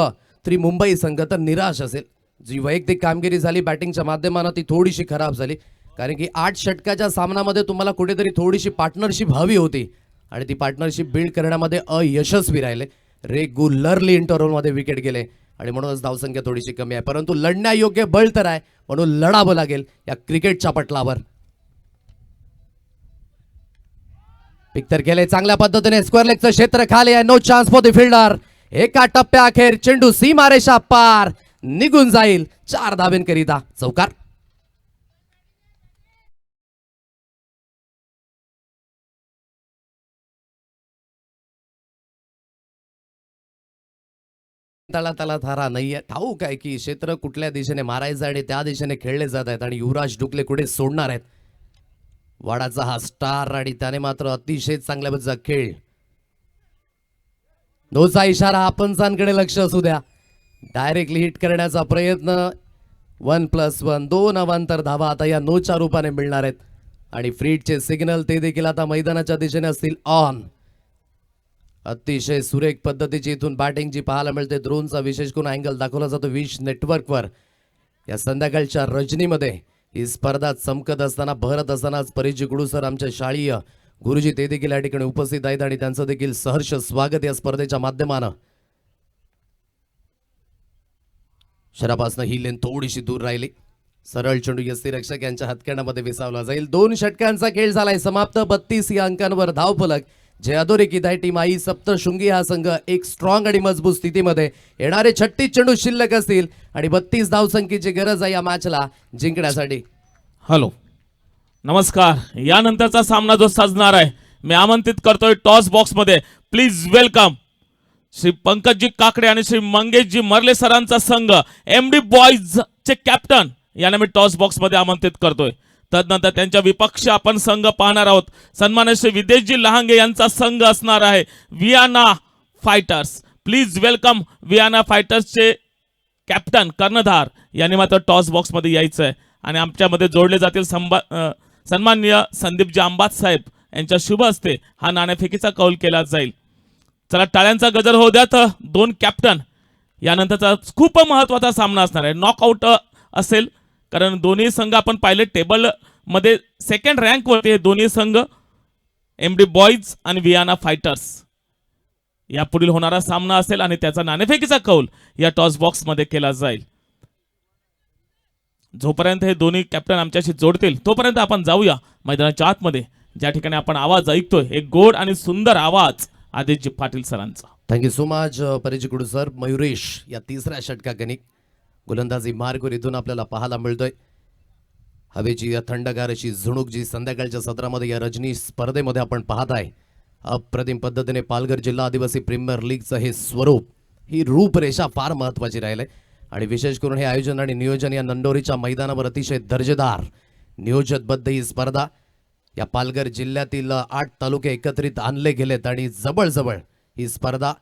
B: 3 मुंबई संघ तर निराश असेल. जी वैयक्तिक कामगिरी झाली बॅटिंगच्या माध्यमानं ती थोडीशी खराब झाली कारण की 8 षटकाच्या सामन्यामध्ये तुम्हाला कुठेतरी थोडीशी पार्टनरशिप हवी होती आणि ती पार्टनरशिप बिल्ड करण्यामध्ये अयशस्वी राहिले. रेग्युलरली इंटरव्हलमध्ये विकेट गेले आणि म्हणूनच धावसंख्या थोडीशी कमी आहे. परंतु लढण्यायोग्य बळ तर आहे म्हणून लढावं लागेल या क्रिकेटच्या पटलावर. पिक्चर केले चांगल्या पद्धतीने स्क्वेअर लेगचं क्षेत्र खाली आहे. No chance for the fielder. एका टप्प्या अखेर चेंडू सीमारेषा पार निघून जाईल 4 धावेंकरिता चौकार. तळातला थारा नाहीये. ठाऊक आहे की क्षेत्र कुठल्या दिशेने मारायचं आणि त्या दिशेने खेळले जात आहेत आणि युवराज डुकले कुठे सोडणार आहेत. वाडाचा हा स्टार आणि त्याने मात्र अतिशय चांगल्या पद्धतीचा खेळ. नोचा इशारा आपणचांकडे लक्ष असू द्या. डायरेक्टली हिट करण्याचा प्रयत्न 1+1 2 अवांतर धावा आता या नोच्या रूपाने मिळणार आहेत आणि फ्रीडचे सिग्नल ते देखील आता मैदानाच्या दिशेने असतील ऑन. अतिशय सुरेख पद्धतीची इथून बॅटिंग जी पाहायला मिळते. ड्रोनचा विशेष करून अँगल दाखवला जातो विश नेटवर्कवर. या संध्याकाळच्या रजनीमध्ये ही स्पर्धा चमकत असताना भरत असताना परिजी गुडू सर आमच्या शाळीय गुरुजी ते देखील या ठिकाणी उपस्थित आहेत आणि त्यांचं देखील सहर्ष स्वागत या स्पर्धेच्या माध्यमानं. शरापासनं ही लेन थोडीशी दूर राहिली. सरळ चेंडू यष्टीरक्षक यांच्या हातकड्यामध्ये विसावला जाईल. 2 षटकांचा खेळ झालाय समाप्त. 32 या अंकांवर धावफलक जे अधोरेखित आहे. टीम आई सप्तशृंगी हा संघ एक स्ट्रॉंग आणि मजबूत स्थितीमध्ये येणारे 36 चेंडू शिल्लक असतील आणि 32 धावसंख्येची गरज आहे या मॅचला जिंकण्यासाठी.
C: हॅलो नमस्कार. यानंतरचा सामना जो सजणार आहे मी आमंत्रित करतोय टॉस बॉक्स मध्ये प्लीज वेलकम श्री पंकजजी काकडे आणि श्री मंगेशजी मर्ले सरांचा संघ एमडी बॉयज चे कॅप्टन यांना मी टॉस बॉक्स मध्ये आमंत्रित करतोय. तदनंतर त्यांच्या विपक्ष आपण संघ पाहणार आहोत. सन्मान्य श्री विदेशजी लहांगे यांचा संघ असणार आहे Viana fighters. Please welcome Viana फायटर्सचे कॅप्टन कर्णधार यांनी मात्र टॉस बॉक्समध्ये यायचं आहे आणि आमच्यामध्ये जोडले जातील सन्माननीय संदीपजी अंबात साहेब यांच्या शुभ हस्ते हा नाणेफेकीचा कौल केला जाईल. चला टाळ्यांचा गजर होऊ द्या. तर दोन कॅप्टन यानंतरचा खूप महत्त्वाचा सामना असणार आहे. नॉकआउट असेल कारण दोन्ही संघ आपण पाहिले टेबलमध्ये सेकंड रँकवरती हे दोन्ही संघ एमडी बॉईज आणि वियाना फायटर्स यापुढील होणारा सामना असेल आणि त्याचा नाणेफेकीचा कौल या टॉस बॉक्समध्ये केला जाईल. जोपर्यंत हे दोन्ही कॅप्टन आमच्याशी जोडतील तोपर्यंत आपण जाऊया मैदानाच्या आतमध्ये, ज्या ठिकाणी आपण आवाज ऐकतोय एक गोड आणि सुंदर आवाज आदित्यजी पाटील सरांचा.
B: थँक्यू सो मच परिचिकुडू सर. मयुरेश या तिसऱ्या षटकागणिक गोलंदाजी मार्गवर इथून आपल्याला पाहायला मिळतोय. हवेची या थंडगार अशी झुणूक जी संध्याकाळच्या सत्रामध्ये या रजनी स्पर्धेमध्ये आपण पाहत आहे. अप्रतिम पद्धतीने पालघर जिल्हा आदिवासी प्रीमियर लीगचं हे स्वरूप, ही रूपरेषा फार महत्त्वाची राहील आहे आणि विशेष करून हे आयोजन आणि नियोजन या नंदोरीच्या मैदानावर अतिशय दर्जेदार नियोजनबद्ध ही स्पर्धा. या पालघर जिल्ह्यातील 8 तालुके एकत्रित आणले गेलेत आणि जवळजवळ ही स्पर्धा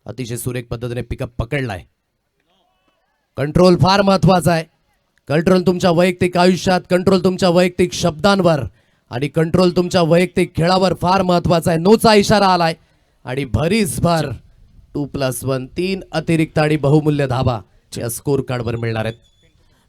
B: अतिशय सुरेख पद्धतीने पिकअप पकडलाय. कंट्रोल फार महत्वाचा आहे. कंट्रोल तुमच्या वैयक्तिक आयुष्यात, कंट्रोल तुमच्या वैयक्तिक शब्दांवर आणि कंट्रोल तुमच्या वैयक्तिक खेळावर फार महत्वाचा आहे. नोचा इशारा आलाय आणि भरीसभर 2+1 3 अतिरिक्त आणि बहुमूल्य धाबा या स्कोर कार्डवर मिळणार आहेत.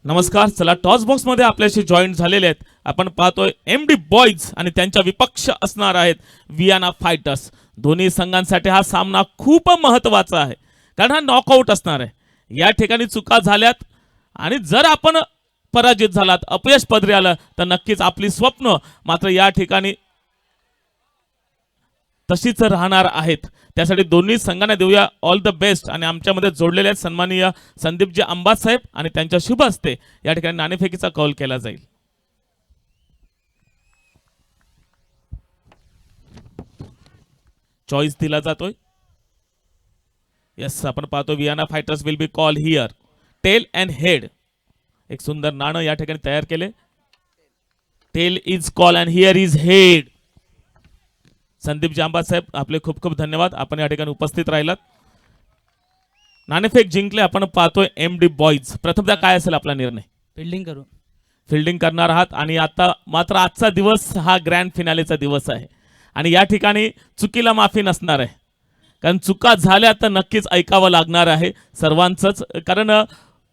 C: नमस्कार. चला टॉस बॉक्स मध्ये आपल्याशी जॉईंट झालेले आहेत. आपण पाहतोय एमडी बॉईज आणि त्यांच्या विपक्ष असणार आहेत वियाना फायटर्स. दोन्ही संघांसाठी हा सामना खूप महत्त्वाचा आहे कारण हा नॉकआउट असणार आहे. या ठिकाणी चुका झाल्यात आणि जर आपण पराजित झालात, अपयश पदरी आलं तर नक्कीच आपली स्वप्न मात्र या ठिकाणी तशीच राहणार आहेत. त्यासाठी दोन्ही संघांना देऊया ऑल द बेस्ट आणि आमच्यामध्ये जोडलेले आहेत सन्माननीय संदीपजी अंबात साहेब आणि त्यांच्या शुभ हस्ते या ठिकाणी नाणेफेकीचा कौल केला जाईल. चॉईस दिला जातोय. येस, आपण पाहतो Viana fighters will be call here tail and head. एक सुंदर नाणं या ठिकाणी तयार केले. Tail is call and here is head. संदीपजी अंबात साहेब आपले खूप खूप धन्यवाद, आपण या ठिकाणी उपस्थित राहिलात. नाणेफेक जिंकले. आपण पाहतोय एमडी बॉईज. प्रथमतः काय असेल आपला निर्णय? फिल्डिंग करणार आहात आणि आता मात्र आजचा दिवस हा ग्रँड फिनालेचा दिवस आहे आणि या ठिकाणी चुकीला माफी नसणार आहे कारण चुका झाल्या तर नक्कीच ऐकावं लागणार आहे सर्वांचंच, कारण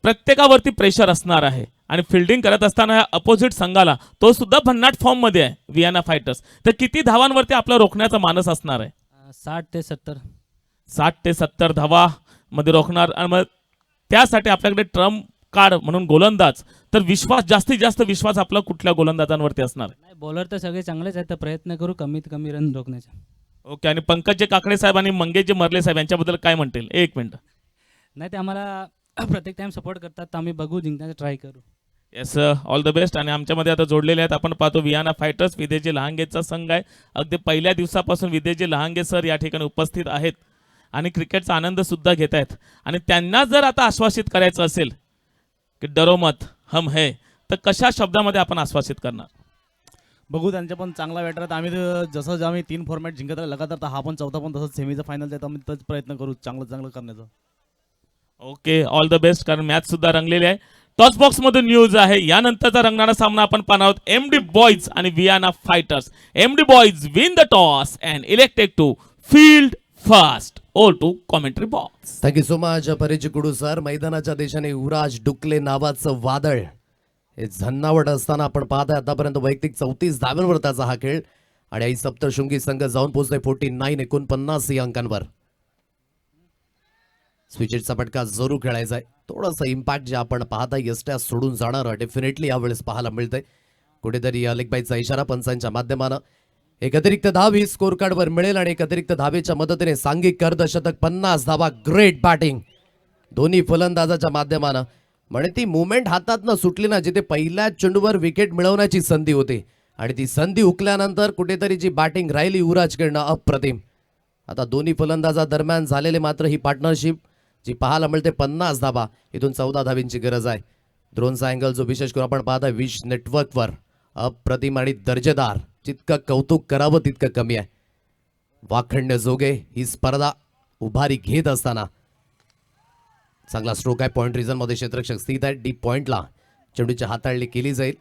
C: प्रत्येकावरती प्रेशर असणार आहे आणि फिल्डिंग करत असताना ह्या अपोजिट संघाला तो सुद्धा भन्नाट फॉर्म मध्ये आहे वियाना फायटर्स. तर किती धावांवरती आपला रोखण्याचा मानस असणार आहे? 60 ते 70 धावा मध्ये रोखणार. आणि मग त्यासाठी आपल्याकडे ट्रम्प कार्ड म्हणून गोलंदाज, तर विश्वास जास्तीत जास्त विश्वास आपला कुठल्या गोलंदाजांवरती असणार आहे?
D: बॉलर तर सगळे चांगलेच आहेत, तर प्रयत्न करू कमीत कमी रन रोखण्याचा.
C: ओके. आणि पंकज काकडे साहेब आणि मंगेशजी मर्ले साहेब यांच्याबद्दल काय म्हणतील? एक मिनिट.
D: नाही, ते आम्हाला प्रत्येक टाइम सपोर्ट करतात, तर आम्ही बघू, जिंकण्याचा ट्राय करू.
C: Yes, all the best. आणि आमच्यामध्ये आता जोडलेले आहेत आपण पाहतो वियाना फायटर्स विदेजी लहांगेचा संघ आहे. अगदी पहिल्या दिवसापासून विदेजी लहांगे सर या ठिकाणी उपस्थित आहेत आणि क्रिकेटचा आनंद सुद्धा घेत आहेत. आणि त्यांना जर आता आश्वासित करायचं असेल की डरो मत हम है, तर कशा शब्दामध्ये आपण आश्वासित करणार?
E: बघू, त्यांच्या पण चांगला बॅटर आम्ही जसं आम्ही 3 फॉर्मॅट जिंकत राहिलो लगातार, तर हा पण चौथा पण तसंच सेमीचा फायनल त्यात आम्ही तोच प्रयत्न करू चांगलं करण्याचा.
C: Okay, all the best. कारण मॅच सुद्धा रंगलेली आहे. टॉस बॉक्स मधून न्यूज आहे. यानंतरचा रंगणारा सामना आपण पाहणार आहोत एमडी बॉईज आणि Viana fighters. MD boys win the toss and elected to field first. All to commentary box.
B: Thank you so much परिचिकुडू सर. मैदानाच्या देशाने युवराज डुकले नावाचं वादळ हे झन्नावट असताना आपण पाहताय आतापर्यंत वैयक्तिक 34 धावांवर त्याचा हा खेळ आणि आई सप्तशृंगी संघ जाऊन पोहोचतोय 49 या अंकांवर. स्विचेटचा फटका जरूर खेळायचा आहे. थोडंसं इम्पॅक्ट जे आपण पाहता यष्ट्या सोडून जाणार डेफिनेटली यावेळेस पाहायला मिळतंय. कुठेतरी लेगबाईचा इशारा पंचांच्या माध्यमानं एक अतिरिक्त धाव ही स्कोर कार्डवर मिळेल आणि एक अतिरिक्त धावेच्या मदतीने सांघिक अर्धशतक 50 धावा. ग्रेट बॅटिंग दोन्ही फलंदाजाच्या माध्यमानं. म्हणजे ती मुवमेंट हातातनं सुटली ना, जिथे पहिल्या चेंडूवर विकेट मिळवण्याची संधी होती आणि ती संधी हुकल्यानंतर कुठेतरी जी बॅटिंग राहिली युवराजकडनं अप्रतिम. आता दोन्ही फलंदाजा दरम्यान झालेले मात्र ही पार्टनरशिप जी पाहायला मिळते 50 धावा. इथून 14 धावींची गरज आहे. ड्रोनचा अँगल जो विशेष करून आपण पाहताय विश नेटवर्कवर अप्रतिम आणि दर्जेदार. जितकं कौतुक करावं तितकं कमी आहे. वाखण्य जोगे ही स्पर्धा उभारी घेत असताना चांगला स्ट्रोक आहे. पॉइंट रिझन मध्ये क्षेत्ररक्षक स्थित आहे. डीप पॉइंटला चेंडूची हाताळणी केली जाईल.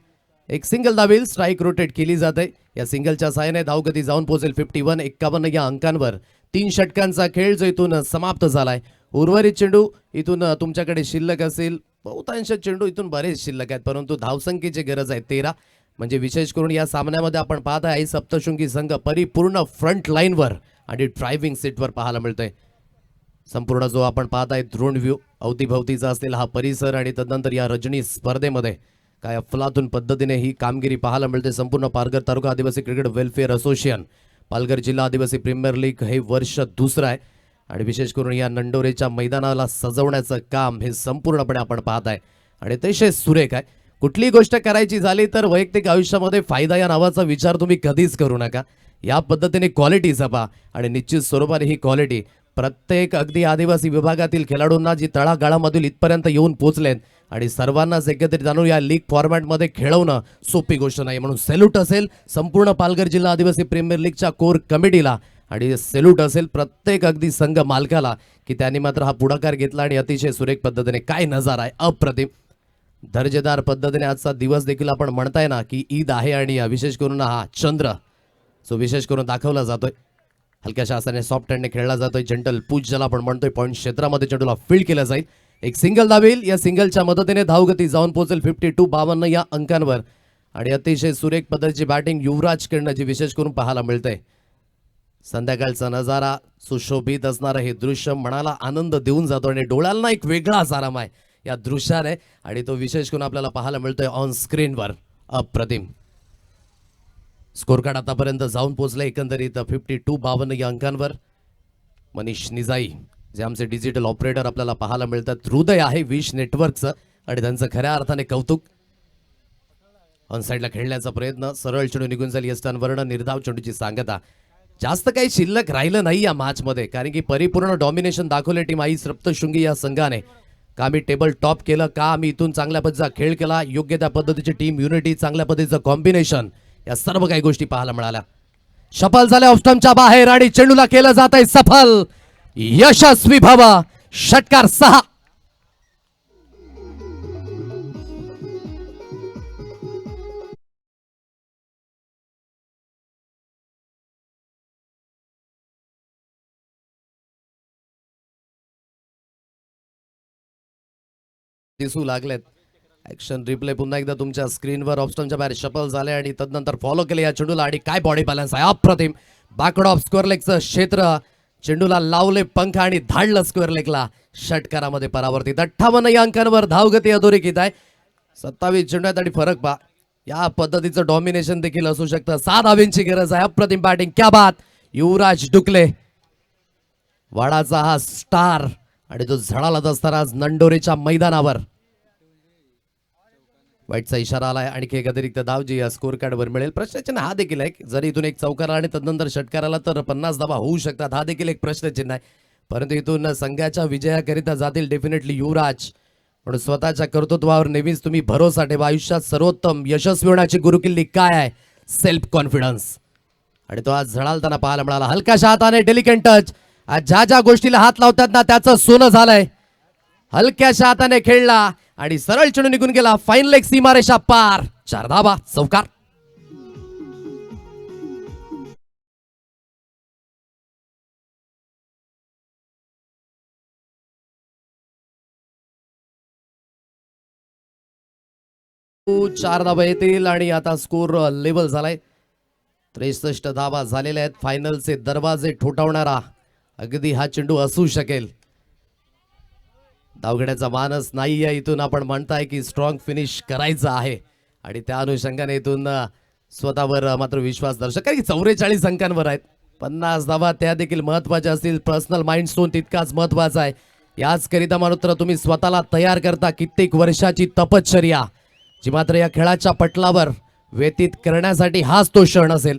B: एक सिंगल धावेल. स्ट्राईक रोटेट केली जाते. या सिंगलच्या साहाय्याने धावगती जाऊन पोहोचेल 51 या अंकांवर. 3 षटकांचा खेळ जो इथून समाप्त झालाय. उर्वरित चेंडू इथून तुमच्याकडे शिल्लक असेल. बहुतांश चेंडू इथून बरेच शिल्लक आहेत, परंतु धावसंख्येची गरज आहे 13. म्हणजे विशेष करून या सामन्यामध्ये आपण पाहत आहे सप्तशृंगी संघ परिपूर्ण फ्रंट लाईनवर आणि ड्रायव्हिंग सीटवर पाहायला मिळतोय. संपूर्ण जो आपण पाहत आहे ड्रोन व्ह्यू अवतीभवतीचा असलेला हा परिसर आणि तदनंतर या रजनी स्पर्धेमध्ये काय अफलातून पद्धतीने ही कामगिरी पाहायला मिळते. संपूर्ण पालघर तालुका आदिवासी क्रिकेट वेलफेअर असोसिएशन पालघर जिल्हा आदिवासी प्रीमियर लीग हे वर्ष दुसरं आहे आणि विशेष करून या नंडोरेच्या मैदानाला सजवण्याचं काम हे संपूर्णपणे आपण पाहत आहे आणि अतिशय सुरेख आहे. कुठली गोष्ट करायची झाली तर वैयक्तिक आयुष्यामध्ये फायदा या नावाचा विचार तुम्ही कधीच करू नका. या पद्धतीने क्वालिटी जपा आणि निश्चित स्वरूपाने ही क्वालिटी प्रत्येक अगदी आदिवासी विभागातील खेळाडूंना जी तळागाळामधील इथपर्यंत येऊन पोहोचलेत आणि सर्वांनाच एकत्रित आणून या लीग फॉर्मॅटमध्ये खेळवणं सोपी गोष्ट नाही. म्हणून सेल्यूट असेल संपूर्ण पालघर जिल्हा आदिवासी प्रीमियर लीगच्या कोर कमिटीला आणि सेल्यूट असेल प्रत्येक अगदी संघ मालकाला की त्यांनी मात्र हा पुढाकार घेतला आणि अतिशय सुरेख पद्धतीने काय नजारा आहे. अप्रतिम दर्जेदार पद्धतीने आजचा दिवस देखील आपण म्हणताय ना की ईद आहे आणि विशेष करून हा चंद्र जो विशेष करून दाखवला जातोय. हलक्याशा हाताने सॉफ्ट हँडने खेळला जातोय. जंटल पूज ज्याला आपण म्हणतोय. पॉईंट क्षेत्रामध्ये चेंडूला फील्ड केला जाईल. एक सिंगल धावेल. या सिंगलच्या मदतीने धावगती जाऊन पोहोचेल 52 या अंकांवर आणि अतिशय सुरेख पद्धतीची बॅटिंग युवराजकडनं जी विशेष करून पाहायला मिळतंय. संध्याकाळचा नजारा सुशोभित असणारं हे दृश्य मनाला आनंद देऊन जातो आणि डोळ्यांना एक वेगळाच आराम आहे या दृश्याने आणि तो विशेष करून आपल्याला पाहायला मिळतोय ऑन स्क्रीनवर. अप्रतिम स्कोर कार्ड आतापर्यंत जाऊन पोहोचले एकंदरीत 52 या अंकांवर. मनीष निजाई जे आमचे डिजिटल ऑपरेटर आपल्याला पाहायला मिळतात. हृदय आहे विश नेटवर्कचं आणि त्यांचं खऱ्या अर्थाने कौतुक. ऑन साईडला खेळण्याचा प्रयत्न सरळ चेंडू निघून जाईल. यष्टांवर्ण निर्धाव चेंडूची सांगता. जास्त काही शिल्लक राहिलं नाही या मॅचमध्ये कारण की परिपूर्ण डॉमिनेशन दाखवले टीम आई सप्तशृंगी या संघाने. का आम्ही टेबल टॉप केलं, का आम्ही इथून चांगल्या पद्धतीचा खेळ केला, योग्य त्या पद्धतीची टीम युनिटी, चांगल्या पद्धतीचं कॉम्बिनेशन, या सर्व काही गोष्टी पाहायला मिळाल्या. सफल झाल्या ऑफस्टमच्या बाहेर आणि चेंडूला केलं जात आहे सफल. यशस्वी भव. षटकार 6. दिसू लागलेत. ऍक्शन रिप्ले पुन्हा एकदा तुमच्या स्क्रीनवर. ऑफस्टमच्या बाहेर शफल झाले आणि तदनंतर फॉलो केले या चेंडूला आणि काय बॉडी बॅलन्स आहे. अप्रतिम बॅकवर्ड ऑफ स्क्वेअर लेगचं क्षेत्र. चेंडूला लावले पंख आणि धाडलं स्क्वेअर लेगला. षटकारामध्ये परावर्तित. 58 या अंकांवर धावगती अधोरेखित आहे. 27 चेंडू आहेत आणि फरक पहा. या पद्धतीचं डॉमिनेशन देखील असू शकतं. 6 धावेंची गरज आहे. अप्रतिम बॅटिंग. क्या बात. युवराज डुकले वाडाचा हा स्टार आणि तो झळाळत असताना आज नंडोरेच्या मैदानावर. वाईटचा इशारा आलाय. आणखी एक अतिरिक्त धाव जी स्कोर कार्डवर मिळेल. प्रश्नचिन्ह हा देखील आहे. जर इथून एक चौकार आणि तदनंतर षटकार आला तर 50 धावा होऊ शकतात. हा देखील एक प्रश्नचिन्ह आहे. परंतु इथून संघाच्या विजयाकरिता जातील डेफिनेटली युवराज. म्हणून स्वतःच्या कर्तृत्वावर नेहमीच तुम्ही भरोसा ठेवा. आयुष्यात सर्वोत्तम यशस्वी होण्याची गुरुकिल्ली काय आहे. Self confidence. आणि तो आज झळालताना पाहायला मिळाला. हलक्याशा हाताने डेलिकेट टच. आज ज्या ज्या गोष्टीला हात लावतात ना त्याचं सोनं झालंय. हलक्याशा हाताने खेळला आणि सरळ चेंडू निघून गेला. फाईन लेग सीमारेषा पार. 4 धावा. चौकार. चार धावा येतील आणि आता स्कोर लेवल झालाय. 63 धावा झालेल्या आहेत. फायनलचे दरवाजे ठोठावणारा अगदी हा चेंडू असू शकेल. धावगड्याचा मानस नाही आहे. इथून आपण म्हणताय की स्ट्रॉंग फिनिश करायचं आहे आणि त्या अनुषंगाने इथून स्वतःवर मात्र विश्वास दर्शक कारण की 44 अंकांवर आहेत. 50 धावा त्या देखील महत्वाच्या असतील. पर्सनल माइंडस्टोन तितकाच महत्वाचा आहे. याच करिता मात्र तुम्ही स्वतःला तयार करता. कित्येक वर्षाची तपश्चर्या जी मात्र या खेळाच्या पटलावर व्यतीत करण्यासाठी हाच तो क्षण असेल.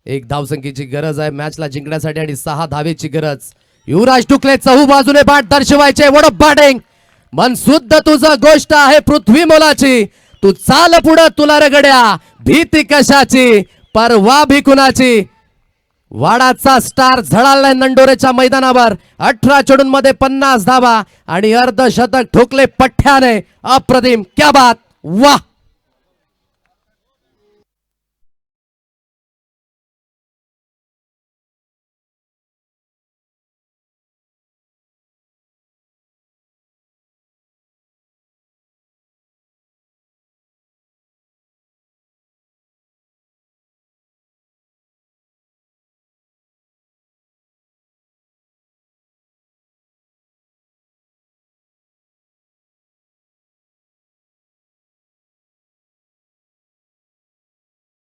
B: 1 धावसंख्येची गरज आहे मॅचला जिंकण्यासाठी आणि 6 धावेची गरज. युवराज टुकले चहू बाजूने बाट दर्शवायचे. वड बॅटिंग. मन शुद्ध तुझं गोष्ट आहे पृथ्वी मोलाची. तू चाल पुढं तुला रगड्या. भीती कशाची परवा भी कुणाची. वाडाचा स्टार झळालाय नंडोरेच्या मैदानावर. 18 चेंडूंमध्ये मध्ये 50 धावा आणि अर्धशतक ठोकले पठ्याने. अप्रतिम, क्या बात, वाह.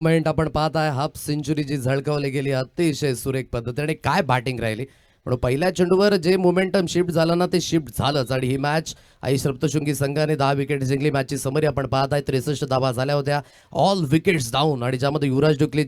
B: पॉइंट आपण पाहत आहे. हाफ सेंचुरी जी झळकावली गेली अतिशय सुरेख पद्धतीने. काय बॅटिंग राहिली. पण पहिल्या चेंडूवर जे मोमेंटम शिफ्ट झालं ना ते शिफ्ट झालंच. आणि ही मॅच आई सप्तशृंगी संघाने 10 विकेट जिंकली. मॅचची समरी आपण पाहत आहे. 63 धावा झाल्या होत्या, ऑल विकेट्स डाऊन. आणि ज्यामध्ये युवराज डुकले